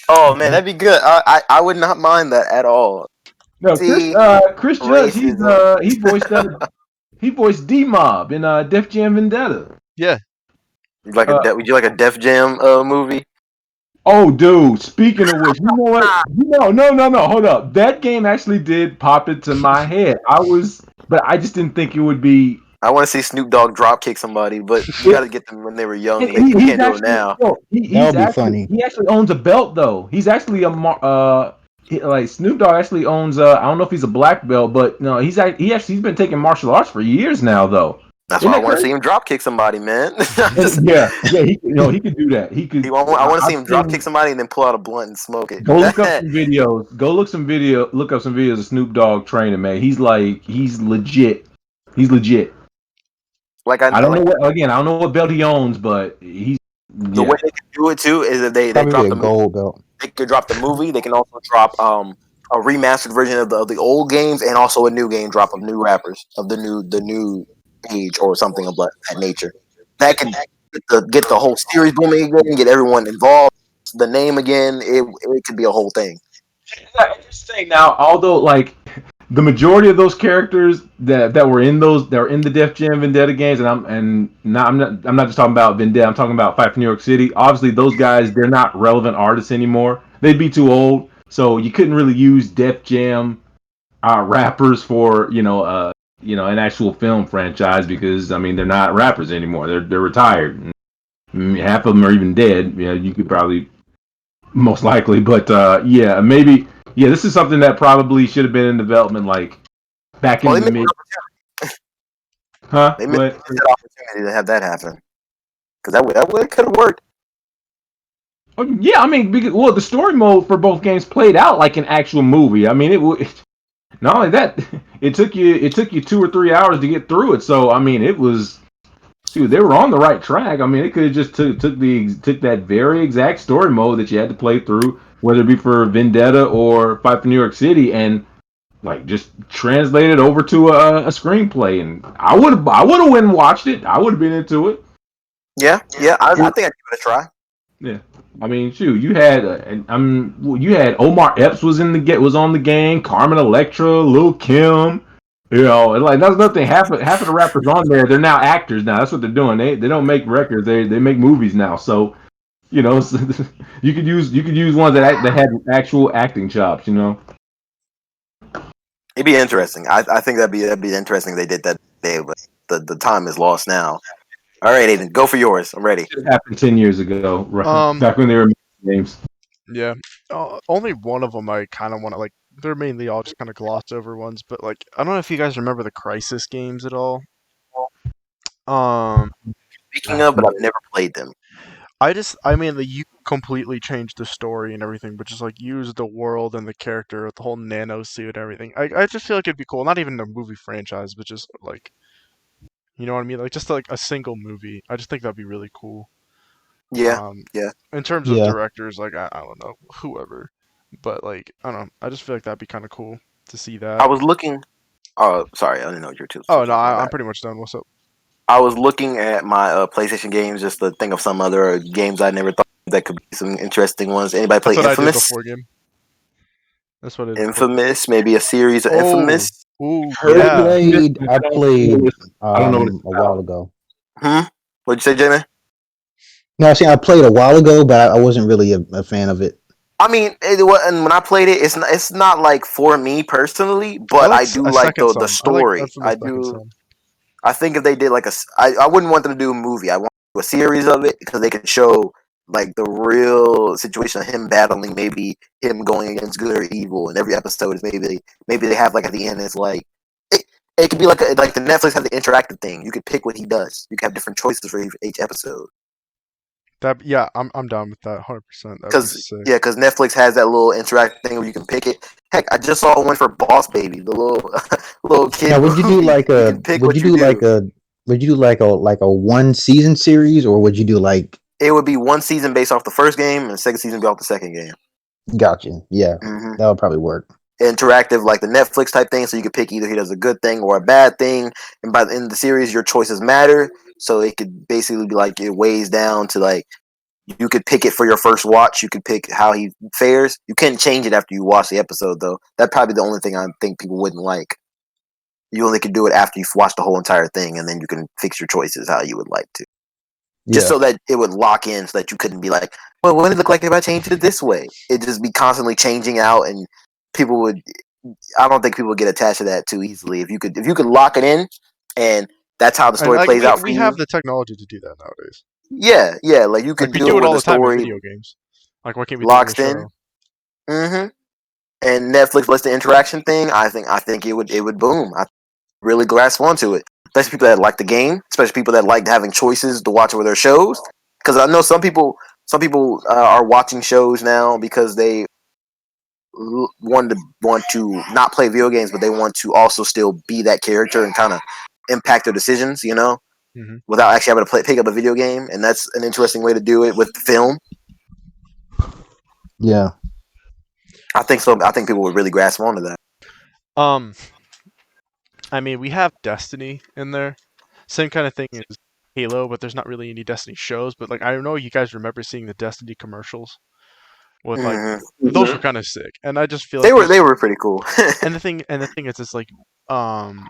C: Oh man, that'd be good. I would not mind that at all.
B: No,
C: See,
B: Chris Judge,
C: racism.
B: he voiced D Mob in Def Jam Vendetta.
A: Yeah,
B: Uh,
C: Would you like a Def Jam movie?
B: oh, dude. Speaking of which, you know what? No. Hold up. That game actually did pop into my head. But I just didn't think it would be.
C: I want to see Snoop Dogg drop kick somebody, but you got to get them when they were young.
B: And
C: Like you
B: he's
C: can't do it
B: actually
C: now.
D: That would be funny.
B: he actually owns a belt though. He's actually like Snoop Dogg actually owns I don't know if he's a black belt, but no, he's been taking martial arts for years now though.
C: That's
B: Isn't
C: why I
B: that
C: want to
B: crazy?
C: see him drop kick somebody, man.
B: And yeah, he could do that. He could.
C: I want to see
B: I've
C: him drop kick
B: seen.
C: somebody and then pull out a blunt and smoke it.
B: Go look up some videos. Look up some videos of Snoop Dogg training, man. He's legit. He's legit.
C: Like
B: I don't
C: like
B: know what again. I don't know what belt he owns, but he's
C: the
B: yeah.
C: way they can do it too is that they
D: Probably
C: drop
D: be a
C: the movie.
D: gold belt.
C: They could drop the movie. They can also drop a remastered version of the old games and also a new game drop of new rappers of the new age or something of that nature. That can get the whole series booming again, get everyone involved. The name again, it could be a whole thing.
B: Yeah, interesting. Now, although like the majority of those characters that were in the Def Jam Vendetta games, I'm not just talking about Vendetta. I'm talking about Fight for New York City. Obviously, those guys they're not relevant artists anymore. They'd be too old, so you couldn't really use Def Jam rappers for an actual film franchise because I mean they're not rappers anymore. They're retired. Half of them are even dead. Yeah, you could probably most likely, but yeah, maybe yeah. This is something that probably should have been in development like back
C: Well,
B: in the mid. Huh?
C: they missed
B: What?
C: that opportunity to have that happen because that could have worked.
B: Oh, yeah, I mean, the story mode for both games played out like an actual movie. I mean, not only that, it took you 2 or 3 hours to get through it. So I mean, it was dude, they were on the right track. I mean, it could have just took that very exact story mode that you had to play through, whether it be for Vendetta or Fight for New York City, and like just translate it over to a screenplay. And I would have went and watched it. I would have been into it.
C: Yeah, I think I'd give it a try.
B: Yeah, I mean, shoot, you had Omar Epps was on the game, Carmen Electra, Lil Kim. You know, and like that's nothing. Half of the rappers on there, they're now actors now. That's what they're doing. They don't make records. They make movies now. So you know, you could use ones that had actual acting chops. You know.
C: It'd be interesting. I think that'd be interesting if they did that day, but the time is lost now. All right, Aidan, go for yours. I'm ready.
B: It happened 10 years ago, right?
A: Um,
B: Back when they were making games.
A: yeah. Only one of them I kind of want to like. They're mainly all just kind of glossed over ones, but like I don't know if you guys remember the Crisis games at all. Um,
C: Speaking of, but I've never played them.
A: I mean, like, you completely changed the story and everything, but just like use the world and the character, the whole nano suit and everything. I just feel like it'd be cool. Not even a movie franchise, but just like, you know what I mean? Like just like a single movie. I just think that'd be really cool.
C: Yeah,
A: Um,
C: yeah.
A: in terms of
D: Yeah.
A: directors, like I don't know, whoever, but like I don't know. I just feel like that'd be kind of cool to see
C: I
A: that.
C: was looking. Oh, sorry, I didn't know you were too.
A: Oh no,
C: My
A: I'm
C: bad.
A: pretty much done. What's up?
C: I was looking at my PlayStation games just to think of some other games I never thought that could be some interesting ones. Anybody play
A: That's what I did
C: Infamous?
A: before game. That's what I did before.
C: Infamous, maybe a series of
A: Oh,
C: Infamous.
A: ooh,
B: Heard
A: yeah.
D: I played
B: I don't know what it's
D: a while ago.
C: What'd you say, Jamie?
D: No, see, I played a while ago, but I wasn't really a fan of it.
C: I mean, and when I played it, it's not like for me personally,
A: I
C: but
A: like
C: I do
A: a
C: like
A: second
C: the
A: son. I like
C: story.
A: Infamous
C: I
A: second
C: do.
A: son.
C: I think if they did like I wouldn't want them to do a movie. I want to do a series of it because they could show like the real situation of him battling, maybe him going against good or evil. And every episode is maybe they have like at the end it's like it could be like like the Netflix have the interactive thing. You could pick what he does. You could have different choices for each episode.
A: I'm down with that 100%. That'd be
C: Because
A: sick.
C: yeah, because Netflix has that little interactive thing where you can pick it. Heck, I just saw one for Boss Baby, the little little kid
D: Now, would you do
C: movie.
D: like
C: You
D: a?
C: can pick
D: Would you
C: what you
D: do like
C: do.
D: a? Would you do like a one season series, or would you do like?
C: It would be one season based off the first game, and the second season be off the second game.
D: Gotcha. Yeah,
C: hmm
D: that would probably work.
C: Interactive, like the Netflix type thing, so you could pick either he does a good thing or a bad thing. And by the end of the series, your choices matter. So it could basically be like it weighs down to like you could pick it for your first watch. You could pick how he fares. You can't change it after you watch the episode, though. That'd probably be the only thing I think people wouldn't like. You only could do it after you've watched the whole entire thing, and then you can fix your choices how you would like to. Just
D: Yeah,
C: so that it would lock in, so that you couldn't be like, "Well, what would it look like if I changed it this way?" It'd just be constantly changing out, and people would. I don't think people would get attached to that too easily. If you could lock it in, and that's how the
A: And
C: story
A: like
C: plays out for
A: we have
C: you.
A: the technology to do that nowadays.
C: Yeah, yeah, like you
A: Like
C: could
A: we
C: do
A: do
C: it
A: it
C: where
A: all
C: the
A: the time in
C: story
A: video games. Like why can't we do it in a
C: locks in.
A: show?
C: hmm And Netflix lets the interaction thing. I think it would boom. I really grasp onto it, especially people that like the game, especially people that like having choices to watch over their shows. Because I know some people are watching shows now because they want to not play video games, but they want to also still be that character and kind of impact their decisions.
A: Hmm.
C: Without actually having to pick up a video game, and that's an interesting way to do it with film.
D: yeah.
C: I think so. I think people would really grasp onto that.
A: Um, I mean, we have Destiny in there. Same kind of thing as Halo, but there's not really any Destiny shows. But like, I don't know, you guys remember seeing the Destiny commercials with like
C: hmm
A: those were kind of sick, and I just feel
C: They
A: like
C: were
A: there's
C: they were pretty cool.
A: and the thing is, it's like um,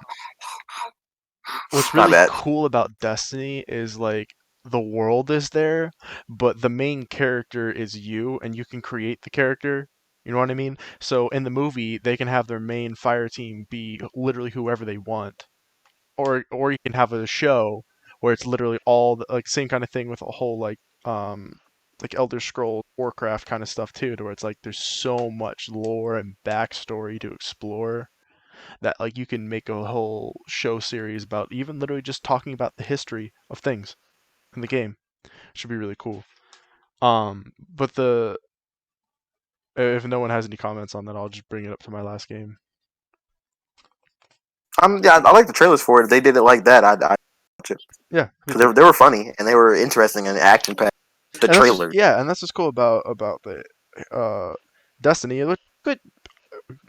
A: what's
C: My
A: really
C: bad.
A: cool about Destiny is like the world is there, but the main character is you, and you can create the character. You know what I mean? So in the movie, they can have their main fire team be literally whoever they want, or you can have a show where it's literally all the, like same kind of thing with a whole like Elder Scrolls, Warcraft kind of stuff too, to where it's like there's so much lore and backstory to explore that like you can make a whole show series about even literally just talking about the history of things in the game. Should be really cool. But the if no one has any comments on that, I'll just bring it up to my last game.
C: Yeah, I like the trailers for it. If they did it like that, I'd watch it
A: Yeah, me
C: because
A: too.
C: they were funny and they were interesting and action packed. The
A: And that's just,
C: trailers.
A: yeah, and that's what's cool about the Destiny. It looked good.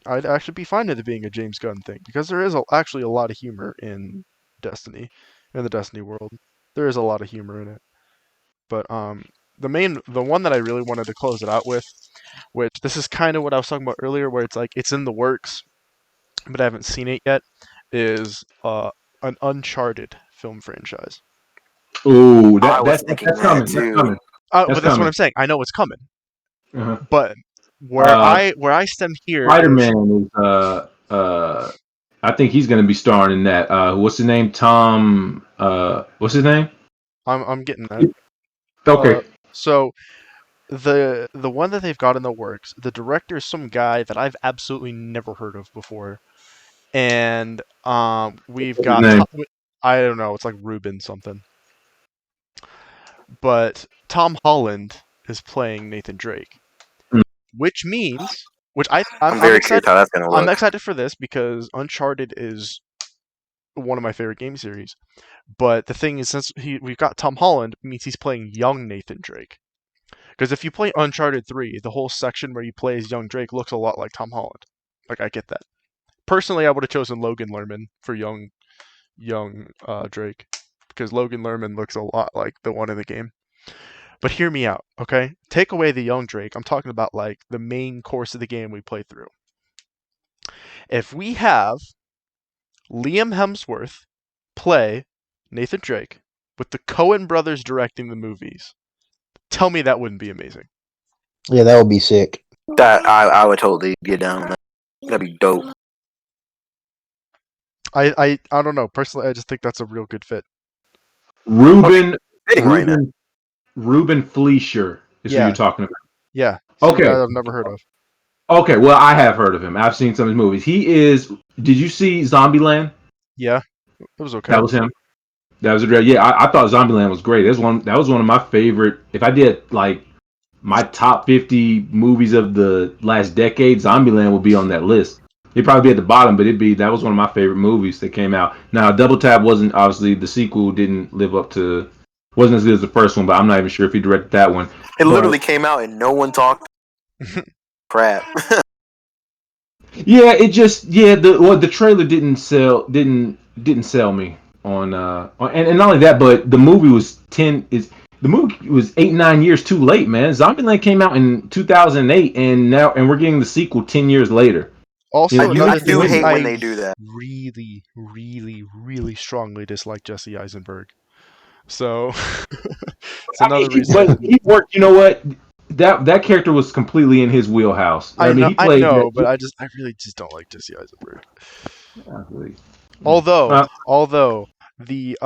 A: I'd actually be fine with it being a James Gunn thing because there is actually a lot of humor in Destiny, in the Destiny world. There is a lot of humor in it. But the one that I really wanted to close it out with, which this is kind of what I was talking about earlier, where it's like it's in the works, but I haven't seen it yet, is an Uncharted film franchise.
B: Ooh,
C: I
B: that
C: was
B: that's
C: thinking
B: that's
C: that
B: coming. That's
C: too.
B: coming. That's
A: But that's what
B: coming.
A: I'm saying. I know it's coming,
B: Uh-huh.
A: but where
B: Uh,
A: I stand here
B: Spider
A: is
B: Man is I think he's gonna be starring in that. What's his name? Tom. What's his name?
A: I'm getting that.
B: Okay.
A: So the one that they've got in the works, the director is some guy that I've absolutely never heard of before, and we've
B: What's his
A: got
B: name?
A: I don't know, it's like Ruben something, but Tom Holland is playing Nathan Drake,
B: Mm.
A: which means which I'm
C: I'm
A: I'm
C: very curious
A: excited.
C: how that's gonna
A: I'm
C: look.
A: excited for this because Uncharted is one of my favorite game series. But the thing is, since we've got Tom Holland, it means he's playing young Nathan Drake. Because if you play Uncharted 3, the whole section where you play as young Drake looks a lot like Tom Holland. Like I get that. Personally, I would have chosen Logan Lerman for young Drake because Logan Lerman looks a lot like the one in the game. But hear me out, okay? Take away the young Drake. I'm talking about like the main course of the game we play through. If we have Liam Hemsworth play Nathan Drake with the Coen brothers directing the movies, tell me that wouldn't be amazing.
D: Yeah, that would be sick.
C: That I would totally get down with that. That'd be dope.
A: I don't know. Personally, I just think that's a real good fit.
B: Ruben
C: Fitting right now.
B: Ruben Ruben Fleischer is who you're
A: Yeah,
B: talking about.
A: yeah. Some
B: Okay.
A: guy I've never heard of.
B: Okay. Well, I have heard of him. I've seen some of his movies. He is. Did you see Zombieland?
A: Yeah, it was
B: That
A: okay.
B: was him. That was a great. Yeah, I thought Zombieland was great. That was one of my favorite. If I did like my top 50 movies of the last decade, Zombieland would be on that list. It'd probably be at the bottom, but that was one of my favorite movies that came out. Now, Double Tap wasn't obviously the sequel didn't live up to wasn't as good as the first one, but I'm not even sure if he directed that one.
C: It
B: But
C: literally came out and no one talked crap.
B: yeah, the trailer didn't sell me and not only that, but the movie was 8 9 years too late, man. Zombieland came out in 2008, and we're getting the sequel 10 years later.
A: Also,
B: You
C: I
A: another
B: missed the
A: thing
C: do
A: is
C: hate
B: window.
C: when
A: I
C: they do that.
A: really, really, really strongly dislike Jesse Eisenberg. So it's
B: I mean,
A: another reason I
B: but
A: didn't.
B: he worked. You know what? That character was completely in his wheelhouse. I mean, he
A: I
B: played that.
A: know, but I really just don't like Jesse Eisenberg.
B: Exactly.
A: Although the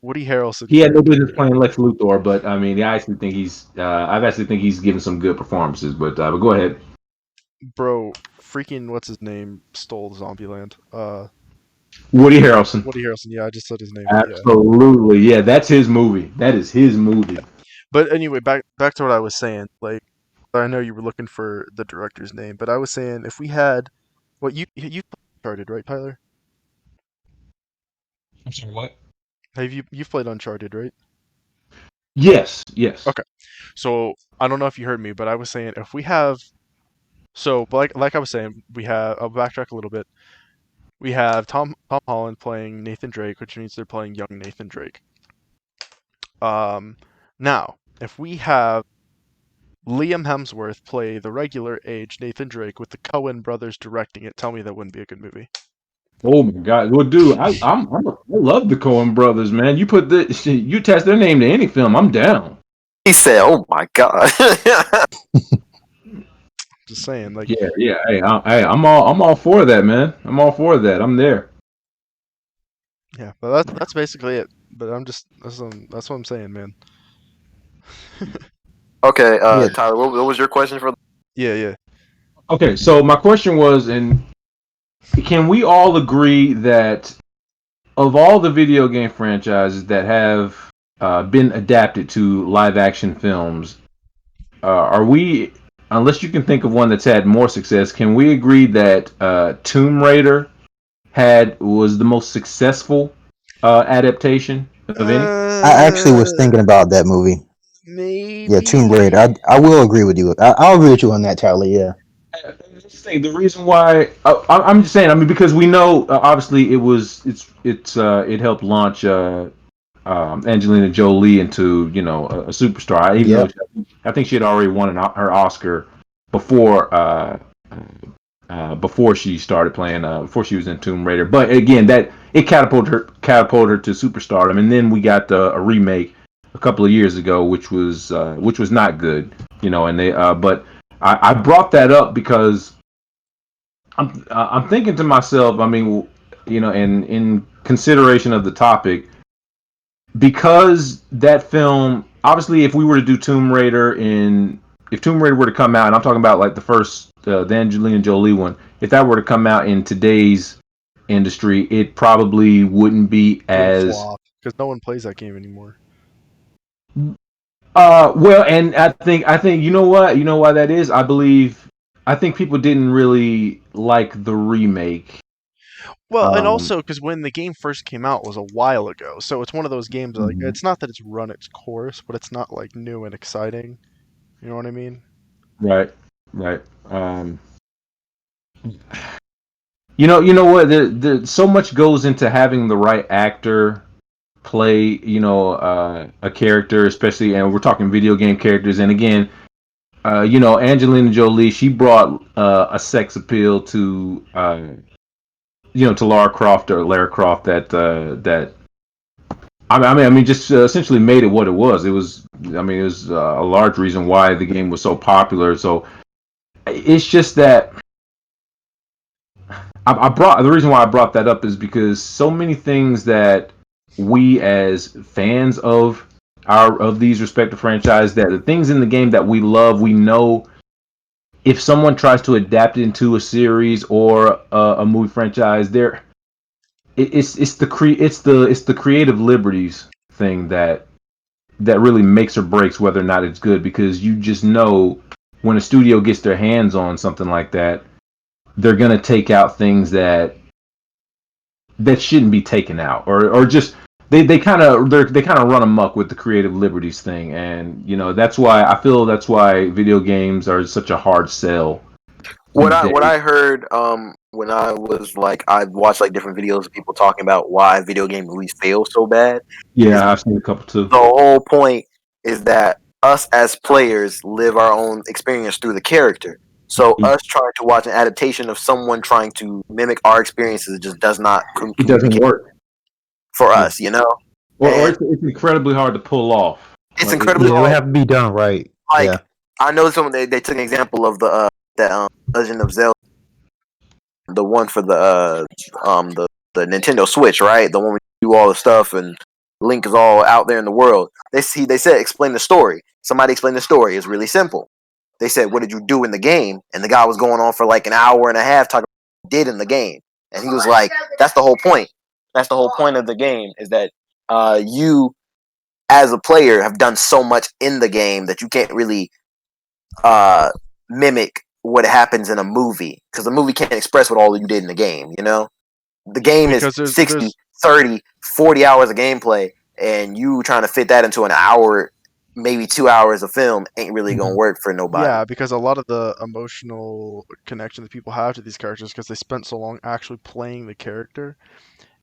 A: Woody Harrelson
B: He had no business
A: character,
B: playing Lex Luthor, but I mean, I actually think he's given some good performances. But go ahead.
A: bro, freaking what's his name stole Zombieland.
B: Woody Harrelson.
A: Woody Harrelson. Yeah, I just said his name, but yeah.
B: Absolutely, yeah, that's his movie. That is his movie.
A: But anyway, back to what I was saying. Like, I know you were looking for the director's name, but I was saying if we had, what you played Uncharted, right, Tyler?
B: I'm sorry, what?
A: Have you've played Uncharted, right?
B: Yes, yes.
A: Okay. So I don't know if you heard me, but I was saying if we have, like I was saying, we have. I'll backtrack a little bit. We have Tom Holland playing Nathan Drake, which means they're playing young Nathan Drake. Um, Now if we have Liam Hemsworth play the regular age Nathan Drake with the Coen brothers directing it, tell me that wouldn't be a good movie.
B: Oh my God, well, dude, I love the Coen brothers, man. You attach their name to any film, I'm down.
C: He said, "Oh my god."
A: Just saying, like,
B: Yeah, yeah. I'm all for that, man. I'm all for that. I'm there.
A: yeah, but that's basically it. But that's what I'm saying, man.
C: Okay,
D: Yeah.
C: Tyler, what was your question for?
A: Yeah, yeah.
B: Okay, so my question was, and can we all agree that of all the video game franchises that have been adapted to live action films, are we, unless you can think of one that's had more success, can we agree that Tomb Raider was the most successful adaptation of any?
D: I actually was thinking about that movie. Yeah, Tomb Raider.
A: Maybe.
D: I will agree with you. I'll agree with you on that, Charlie. Yeah.
B: The reason why I'm just saying, I mean, because we know obviously it helped launch Angelina Jolie into a superstar. Even though
D: Yep.
B: I think she had already won her Oscar before before she started playing before she was in Tomb Raider. But again, that it catapulted her to superstardom, and then we got a remake a couple of years ago, which was not good, and they but I brought that up because I'm thinking to myself, I mean, in consideration of the topic, because that film, obviously, if we were to do Tomb Raider if Tomb Raider were to come out, and I'm talking about like the first, the Angelina Jolie one, if that were to come out in today's industry, it probably wouldn't be
A: It would
B: as
A: flop because no one plays that game anymore.
B: well, and I think you know why that is. I think people didn't really like the remake.
A: Well, and
B: Um,
A: also because when the game first came out was a while ago, so it's one of those games like
B: mhm.
A: it's not that it's run its course, but it's not like new and exciting. You know what I mean?
B: Right, right. Um, you know what? So much goes into having the right actor play, a character, especially, and we're talking video game characters. And again, Angelina Jolie, she brought a sex appeal to, to Lara Croft that. I mean, just essentially made it what it was. It was, I mean, it was a large reason why the game was so popular. So it's just that I brought the reason why I brought that up is because so many things that we as fans of these respective franchises, that the things in the game that we love, we know if someone tries to adapt it into a series or a movie franchise, it's the creative liberties thing that really makes or breaks whether or not it's good, because you just know when a studio gets their hands on something like that, they're gonna take out things that shouldn't be taken out, or just they kind of run amok with the creative liberties thing. And that's why video games are such a hard sell
C: What
B: these
C: I what
B: days.
C: I heard when I was like I watched like different videos of people talking about why video game movies fail so bad is
B: Yeah, I've seen a couple too.
C: the whole point is that us as players live our own experience through the character. So
B: It,
C: us trying to watch an adaptation of someone trying to mimic our experiences just does not
B: it doesn't
C: communicate
B: work.
C: for
B: Yeah,
C: us, you know?
B: or
C: And
B: it's incredibly hard to pull off.
C: it's
B: Like
C: incredibly
D: Yeah, it would
C: hard.
D: have to be done right.
C: Like
D: Yeah.
C: I know someone they took an example of the Legend of Zelda, the one for the Nintendo Switch, right? The one where you do all the stuff and Link is all out there in the world. They said explain the story. Somebody explained the story. It's really simple. They said, "What did you do in the game?" And the guy was going on for like an hour and a half talking about what he did in the game, and he was like, "That's the whole point. That's the whole point of the game is that you as a player have done so much in the game that you can't really uh, mimic what happens in a movie because the movie can't express what all you did in the game, you know? The game is
A: Because there's
C: 60, 30, 40 hours of gameplay, and you trying to fit that into an hour, maybe 2 hours of film ain't really gonna work for nobody.
A: yeah, because a lot of the emotional connection that people have to these characters because they spent so long actually playing the character.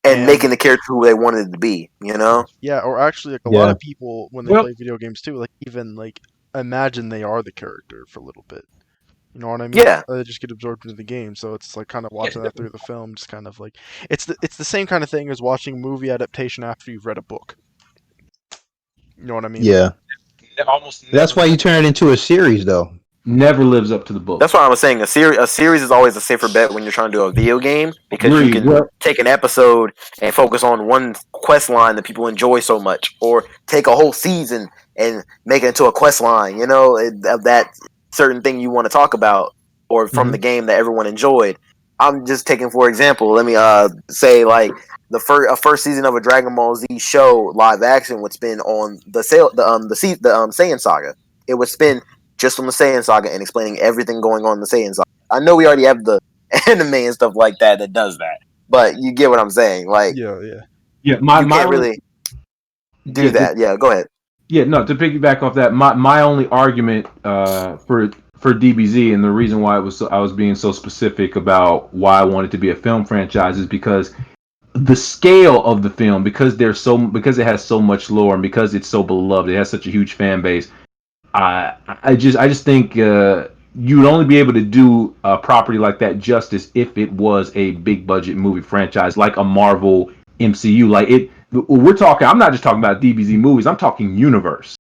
C: And
A: And
C: making the character who they wanted it to be, you know?
A: yeah, or actually like a lot
D: Yeah.
A: of people when they
B: well,
A: play video games too, like even like imagine they are the character for a little bit. You know what I mean?
C: Yeah.
A: They just get absorbed into the game, so it's like kind of watching that through the film, just kind of like it's the same kind of thing as watching a movie adaptation after you've read a book. You know what I mean?
D: Yeah.
B: almost
D: That's why you turn it into a series, though.
B: never lives up to the book.
C: That's why I was saying a series is always a safer bet when you're trying to do a video game because you
B: Agreed.
C: can
B: Well,
C: take an episode and focus on one quest line that people enjoy so much, or take a whole season and make it into a quest line, you know, of that certain thing you want to talk about, or from the game that everyone enjoyed. I'm just taking for example. Let me say like first season of a Dragon Ball Z show live action would spin on the Saiyan saga. It would spin just on the Saiyan Saga and explaining everything going on in the Saiyan Saga. I know we already have the anime and stuff like that does that, but you get what I'm saying. Like
A: Yeah, yeah.
B: yeah,
C: you can't really do
B: yeah,
C: that. Yeah, go ahead.
B: yeah, no, to piggyback off that, my only argument for DBZ, and the reason why I was being so specific about why I wanted to be a film franchise, is because the scale of the film, because it has so much lore, and because it's so beloved, it has such a huge fan base. I just think you'd only be able to do a property like that justice if it was a big budget movie franchise like a Marvel MCU. Like it, we're talking. I'm not just talking about DBZ movies. I'm talking universe.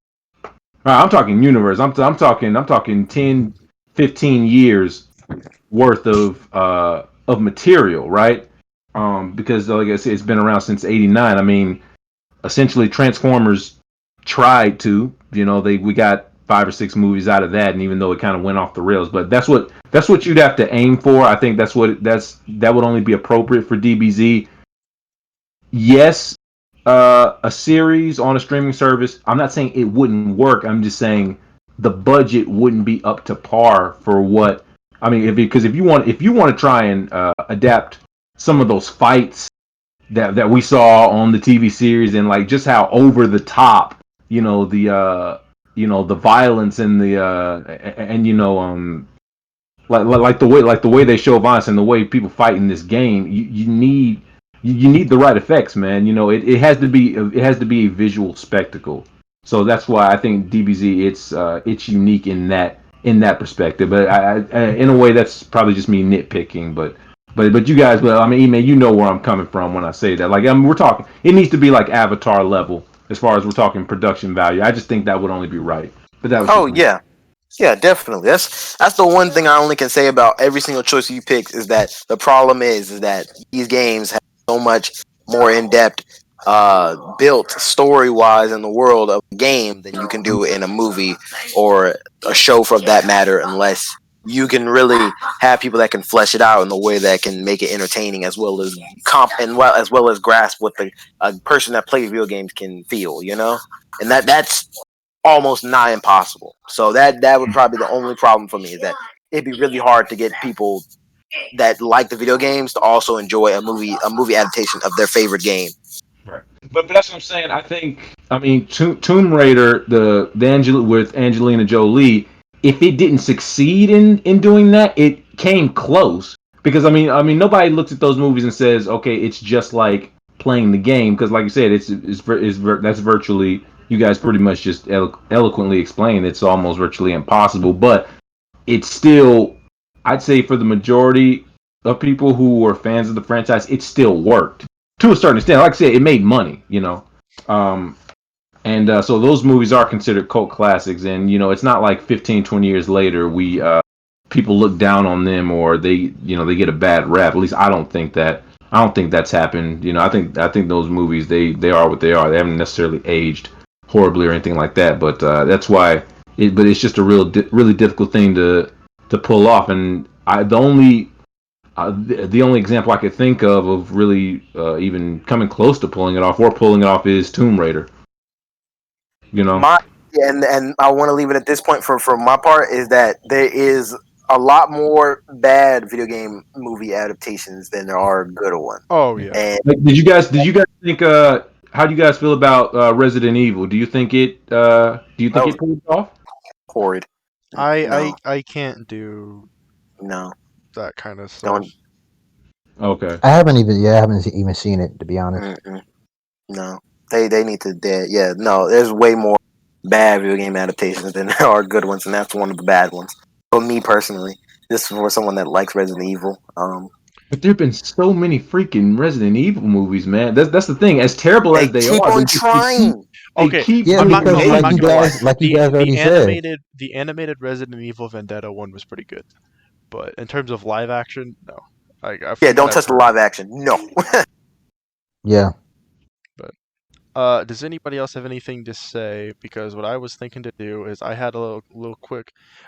B: I'm talking universe. I'm talking 10, 15 years worth of material, right? Because like I said, it's been around since '89. I mean, essentially Transformers tried to, we got 5 or 6 movies out of that, and even though it kind of went off the rails, but that's what you'd have to aim for. I think that would only be appropriate for DBZ. Yes, a series on a streaming service. I'm not saying it wouldn't work. I'm just saying the budget wouldn't be up to par for what. I mean, because if you want to try and adapt some of those fights that we saw on the TV series, and like just how over the top, the violence and the and like the way they show violence and the way people fight in this game, you need the right effects, man. It has to be a visual spectacle. So that's why I think DBZ it's unique in that perspective. But in a way, that's probably just me nitpicking. But you guys, well, I mean, man, you know where I'm coming from when I say that. Like, I mean, we're talking. It needs to be like Avatar level as far as we're talking production value. I just think that would only be right. But that was
C: Oh
B: just me.
C: yeah, yeah, definitely. That's the one thing I only can say about every single choice you pick is that the problem is that these games have so much more in depth built story wise in the world of a game than you can do in a movie or a show for that matter, unless you can really have people that can flesh it out in a way that can make it entertaining as well as as well as grasp what a person that plays video games can feel, and that's almost not impossible. So that would probably be the only problem for me, is that it'd be really hard to get people that like the video games to also enjoy a movie adaptation of their favorite game.
B: Right. But that's what I'm saying. I mean, Tomb Raider, with Angelina Jolie, if it didn't succeed in doing that, it came close. Because I mean, nobody looks at those movies and says, okay, it's just like playing the game. Because like you said, that's virtually, you guys pretty much just eloquently explained. It's almost virtually impossible. But it's still, I'd say for the majority of people who were fans of the franchise, it still worked to a certain extent. Like I said, it made money. Um, and so those movies are considered cult classics. And it's not like 15, 20 years later we people look down on them, or they get a bad rap. At least I don't think that. I don't think that's happened. I think those movies, they are what they are. They haven't necessarily aged horribly or anything like that. But that's why. But it's just a really difficult thing to pull off. And the only example I could think of really even coming close to pulling it off is Tomb Raider.
C: My and I want to leave it at this point for my part, is that there is a lot more bad video game movie adaptations than there are good ones.
A: Oh yeah.
C: And
B: Like, did you guys think how do you guys feel about Resident Evil? Do you think it
C: that was
B: pulled it off?
C: horrid. No,
A: I can't do
C: no,
A: that kind of stuff.
C: don't.
B: Okay.
D: I haven't even seen it, to be honest.
C: No, they need to. No. There's way more bad video game adaptations than there are good ones, and that's one of the bad ones. For me personally, this is for someone that likes Resident Evil.
B: But there've been so many freaking Resident Evil movies, man. That's the thing. As terrible
C: They
B: as they
C: keep
B: are,
C: on trying.
B: they
A: Okay,
B: keep
D: Yeah,
A: I'm not
D: because
A: gonna I'm
D: like
A: not
D: you
A: gonna lie.
D: guys
A: The
D: already said.
A: the animated Resident Evil Vendetta one was pretty good, but in terms of live action, no.
C: Yeah,
A: From what
C: don't
A: I've
C: touch the
A: heard.
C: live action. No.
D: Yeah.
A: Does anybody else have anything to say? Because what I was thinking to do is I had a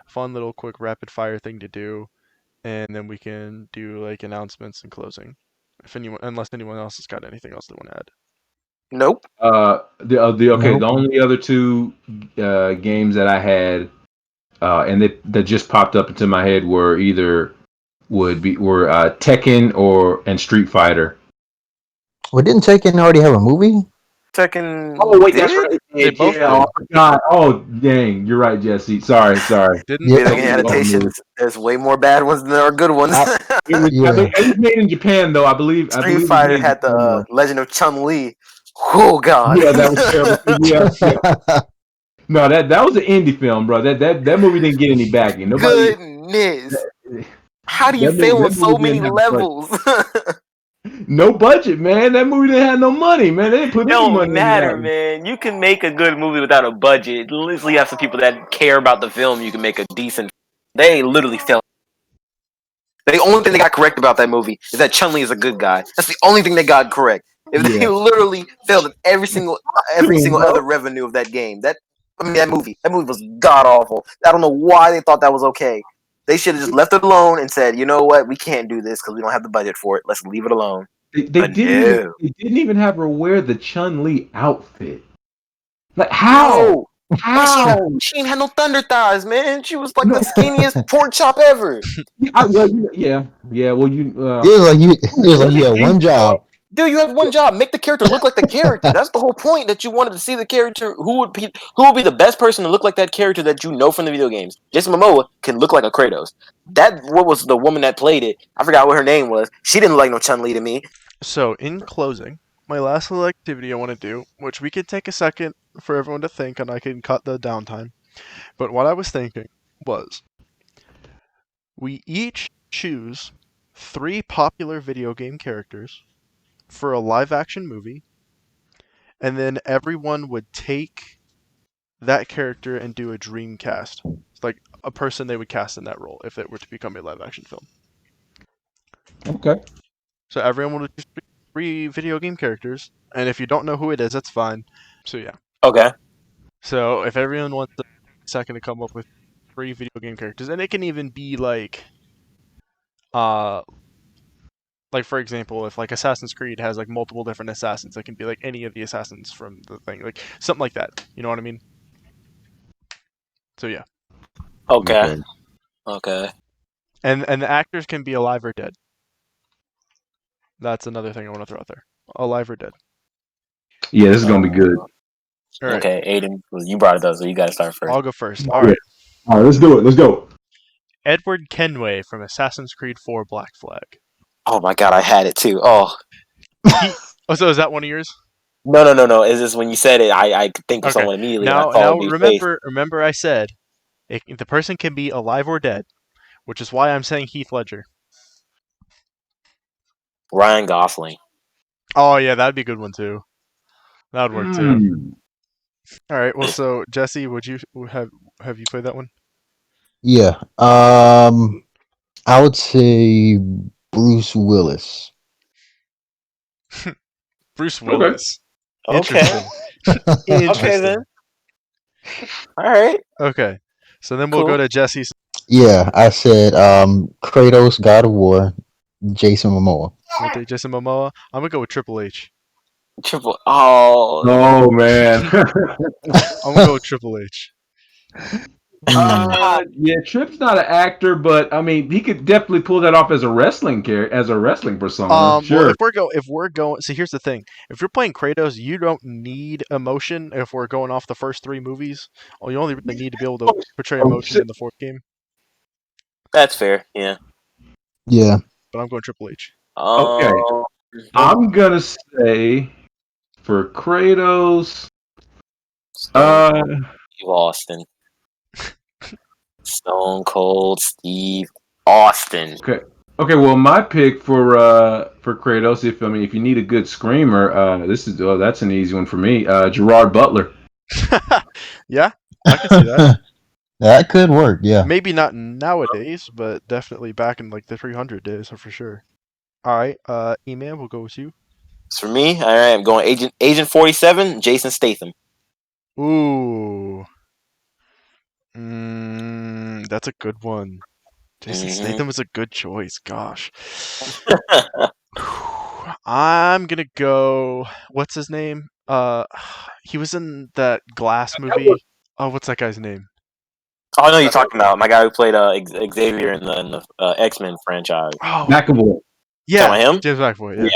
A: fun little quick rapid fire thing to do, and then we can do like announcements and closing. Unless anyone else has got anything else they want to add.
C: Nope.
B: The
D: Nope.
B: only other two games that I had and that just popped up into my head were Tekken and Street Fighter.
D: Well, didn't Taken already have a movie?
C: Tekken.
B: Oh wait, that's
C: did?
B: right.
A: They both
B: Yeah,
A: did.
B: oh my god. Oh dang, you're right, Jesse. Sorry.
A: Didn't
D: Yeah.
C: Video game
A: Tekken both?
C: adaptations. There's way more bad ones than there are good ones.
D: I, yeah.
B: It was made in Japan though. I
C: Street
B: believe it was
C: Fighter
B: made in
C: had the
B: Japan.
C: Legend of Chun Li. Oh God.
B: Yeah, that was terrible. Yeah. No, that was an indie film, bro. That movie didn't get any backing. Nobody.
C: Goodness. How do you
B: That movie,
C: fail on
B: that
C: so
B: movie
C: many
B: didn't have budget.
C: levels?
B: No budget, man. That movie didn't have no money, man. They didn't put any
E: Don't
B: money into
E: matter,
B: that one.
E: man. You can make a good movie without a budget. Literally, have some people that care about the film. You can make a decent. They literally fell.
C: The only thing they got correct about that movie is that Chun Li is a good guy. That's the only thing they got correct. If they
B: Yeah.
C: literally failed at every single
B: Bro.
C: other revenue of that game, that movie was god awful. I don't know why they thought that was okay. They should have just left it alone and said, you know what, we can't do this because we don't have the budget for it. Let's leave it alone.
B: They
C: But no,
B: didn't even have her wear the Chun Li outfit. Like how?
C: no.
B: How?
C: She ain't had no thunder thighs, man. She was like
B: No.
C: the skinniest pork chop ever.
B: Yeah. Well,
D: It was like you had one job.
C: Dude, you have one job: make the character look like the character. That's the whole point. That you wanted to see the character. Who would be the best person to look like that character that you know from the video games? Jason Momoa can look like a Kratos. What was the woman that played it? I forgot what her name was. She didn't look like no Chun-Li to me.
A: So in closing, my last little activity I want to do, which we could take a second for everyone to think, and I can cut the downtime. But what I was thinking was, we each choose 3 popular video game characters for a live action movie, and then everyone would take that character and do a dream cast. It's like a person they would cast in that role if it were to become a live action film.
B: Okay.
A: So everyone would choose 3 video game characters, and if you don't know who it is, that's fine. So yeah.
E: Okay.
A: So if everyone wants a second to come up with 3 video game characters, and it can even be like for example, if like Assassin's Creed has like multiple different assassins, it can be like any of the assassins from the thing, like something like that. You know what I mean? So yeah,
E: Okay. Okay.
A: and the actors can be alive or dead. That's another thing I want to throw out there. Alive or dead.
B: Yeah, this is gonna be good.
A: All right,
E: Okay, Aiden, you brought it up, so you got to start first.
A: I'll go first. All right,
B: All right, let's do it. Let's go.
A: Edward Kenway from Assassin's Creed 4 Black Flag.
E: Oh my god, I had it too. Oh.
A: So is that one of yours?
E: No. Is this when you said it? I could think of
A: Okay.
E: someone immediately.
A: Now,
E: And I
A: now
E: thought
A: remember, I said the person can be alive or dead, which is why I'm saying Heath Ledger.
E: Ryan Gosling.
A: Oh yeah, that'd be a good one too. That would work too.
B: Mm.
A: All right. Well, so Jesse, would you have you played that one?
D: Yeah. I would say Bruce Willis.
A: Bruce Willis.
E: Okay.
A: Interesting.
E: Okay then. All right.
A: Okay. So then we'll
E: Cool.
A: go to Jesse.
D: Yeah, I said Kratos, God of War, Jason Momoa.
A: You want to take Jason Momoa? I'm gonna go with Triple H.
E: Triple. Oh.
B: Oh man.
A: I'm gonna go with Triple H.
B: Yeah, Tripp's not an actor, but I mean, he could definitely pull that off as a wrestling character, as a wrestling persona. Sure.
A: Well, if we're going, see, here's the thing: if you're playing Kratos, you don't need emotion. If we're going off the first 3 movies, you only really need to be able to portray emotion in the 4th game.
E: That's fair. Yeah.
D: Yeah.
A: But I'm going Triple H.
B: Okay. I'm gonna say for Kratos,
E: Steve Austin. Stone Cold Steve Austin.
B: Okay, well, my pick for Kratos, if you need a good screamer, that's an easy one for me. Gerard Butler.
A: Yeah, I can see that.
D: That could work, yeah.
A: Maybe not nowadays, but definitely back in like the 300 days, for sure. All right, E-Man, we'll go with you.
E: It's for me. All right, I'm going Agent 47, Jason Statham.
A: Ooh. That's a good one. Jason Statham is a good choice. Gosh. I'm gonna go. What's his name? He was in that Glass movie. Oh, what's that guy's name?
E: Oh, I know you're talking about my guy who played Xavier in the X-Men franchise.
A: Oh,
B: McAvoy.
A: yeah,
E: Talking about him?
A: James McAvoy.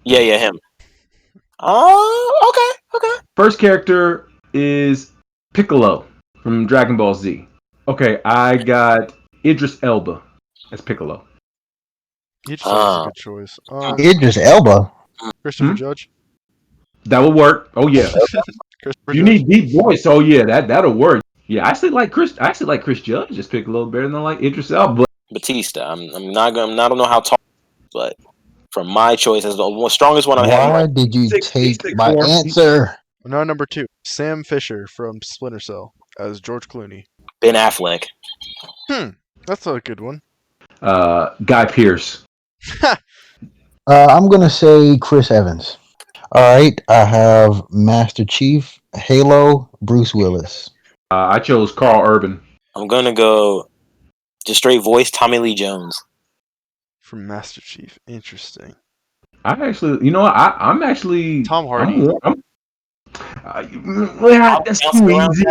E: Yeah, him. Oh, okay.
B: First character is Piccolo from Dragon Ball Z. Okay, I got Idris Elba as Piccolo.
A: Idris Elba's a good choice.
D: Idris Elba.
A: Christopher Judge.
B: That would work. Oh yeah.
A: Christopher
B: You
A: Judge.
B: need deep voice. Oh yeah, that'll work. Yeah, I actually like Chris Judge as Piccolo better than I like Idris Elba.
E: Batista. I'm not gonna. I don't know how tall, but from my choice as the strongest one I have.
D: Why did you take my answer?
A: No, number 2, Sam Fisher from Splinter Cell as George Clooney.
E: Ben Affleck.
A: That's a good one.
B: Guy Pearce.
D: I'm gonna say Chris Evans. All right, I have Master Chief, Halo, Bruce Willis.
B: I chose Carl Urban.
E: I'm gonna go just straight voice Tommy Lee Jones.
A: From Master Chief. Interesting.
B: I actually, I'm actually
A: Tom Hardy.
B: That's too easy.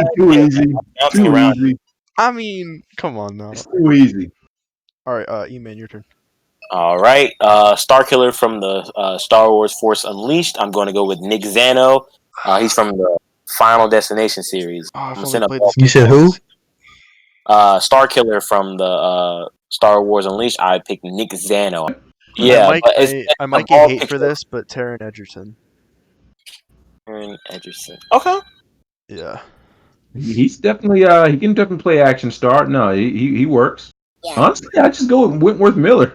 B: Too easy.
A: I mean, come on now.
B: It's too easy.
A: All right, E-Man, your turn.
E: All right, Star Killer from the Star Wars Force Unleashed. I'm going to go with Nick Zano. He's from the Final Destination series.
D: You said who?
E: Star Killer from the Star Wars Unleashed. I picked Nick Zano. Yeah,
A: I might get hate for this, but Taron Egerton.
E: Taron Egerton. Okay.
A: Yeah.
B: He's definitely he can definitely play action star. No, he works. Yeah. Honestly, I just go with Wentworth Miller.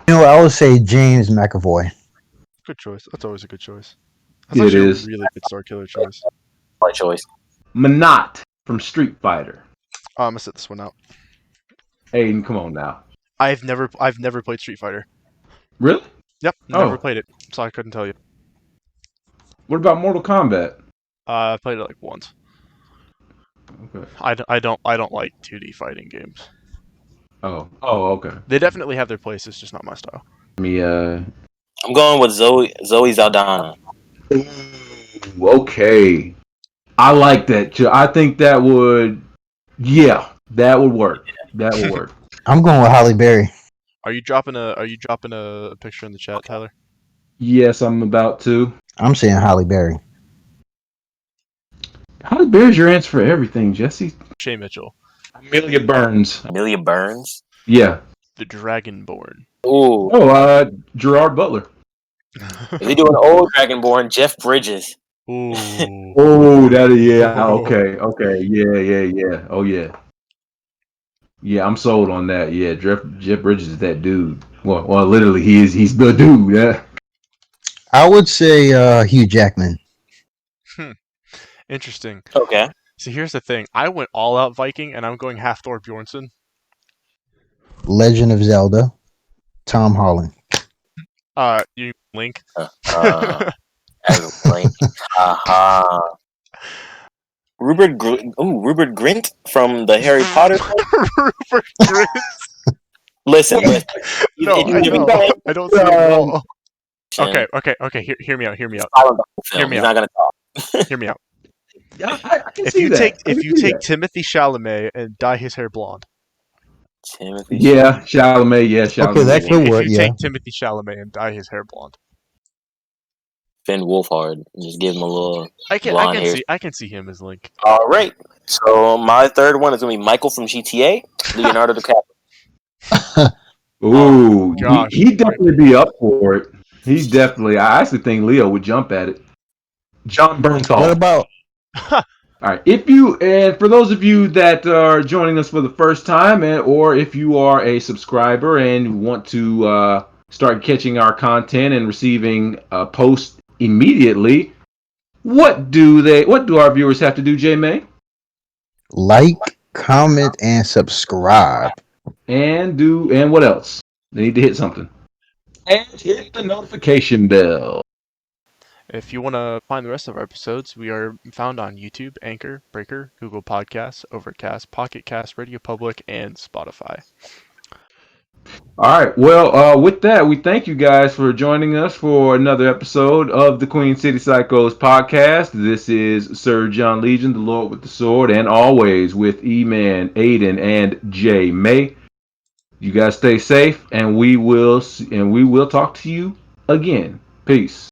D: I would say James McAvoy.
A: Good choice. That's always a good choice. That's actually a really good Star Killer choice.
E: My choice.
B: Minot from Street Fighter.
A: I'm gonna set this one out.
B: Aiden, come on now.
A: I've never played Street Fighter.
B: Really?
A: Yep, never played it, so I couldn't tell you.
B: What about Mortal Kombat?
A: I played it like once.
B: Okay.
A: I don't like 2D fighting games.
B: Oh. Oh. Okay.
A: They definitely have their place. It's just not my style.
B: Let me.
E: I'm going with Zoe Saldana.
B: Ooh, okay. I like that. I think that would. Yeah, that would work. That would work.
D: I'm going with Holly Berry.
A: Are you dropping a picture in the chat, Tyler?
B: Yes, I'm about to.
D: I'm saying Holly Berry.
B: How bears your answer for everything, Jesse?
A: Shay Mitchell,
B: Amelia Burns.
E: Amelia Burns.
B: Yeah.
A: the Dragonborn.
E: Ooh,
B: Oh, Gerard Butler.
E: if they do an old Dragonborn, Jeff Bridges.
A: Ooh.
B: Oh, yeah. Okay. Yeah. Oh, yeah. Yeah, I'm sold on that. Yeah, Jeff Bridges is that dude. Well, literally, he's the dude. Yeah.
D: I would say Hugh Jackman.
A: Interesting.
E: Okay.
A: So here's the thing. I went all out Viking, and I'm going half Thor Bjornsson.
D: Legend of Zelda. Tom Holland.
A: You Link.
E: As a Link. Aha. Rupert Grint from the Harry Potter.
A: Rupert Grint.
E: Listen.
A: No, I know. I don't see him at all. Okay. Hear me out.
E: He's
A: Hear me
E: He's
A: out.
E: not gonna talk.
A: Hear me out.
B: Yeah, I can
A: If
B: see
A: you
B: that.
A: take Timothy Chalamet and dye his hair blonde.
E: Timothy.
B: Yeah, Chalamet. Yeah, Chalamet.
D: Okay, that could
A: If
D: work.
A: you
D: Yeah.
A: take Timothy Chalamet and dye his hair blonde.
E: Finn Wolfhard. Just give him a little
A: I
E: blonde hair.
A: can see him as Link.
E: All right. So my third one is gonna be Michael from GTA. Leonardo DiCaprio.
B: Ooh,
A: Gosh.
B: he'd definitely be up for it. He's definitely. I actually think Leo would jump at it. John Bernthal.
D: What about
B: All right. And for those of you that are joining us for the first time, or if you are a subscriber and want to start catching our content and receiving posts immediately, what do our viewers have to do, J May?
D: like, comment, and subscribe?
B: And what else? They need to hit something. And hit the notification bell.
A: If you want to find the rest of our episodes, we are found on YouTube, Anchor, Breaker, Google Podcasts, Overcast, Pocket Cast, Radio Public, and Spotify.
B: All right. Well, with that, we thank you guys for joining us for another episode of the Queen City Psychos podcast. This is Sir John Legion, the Lord with the Sword, and always with E-Man, Aidan, and J May. You guys stay safe, and we will talk to you again. Peace.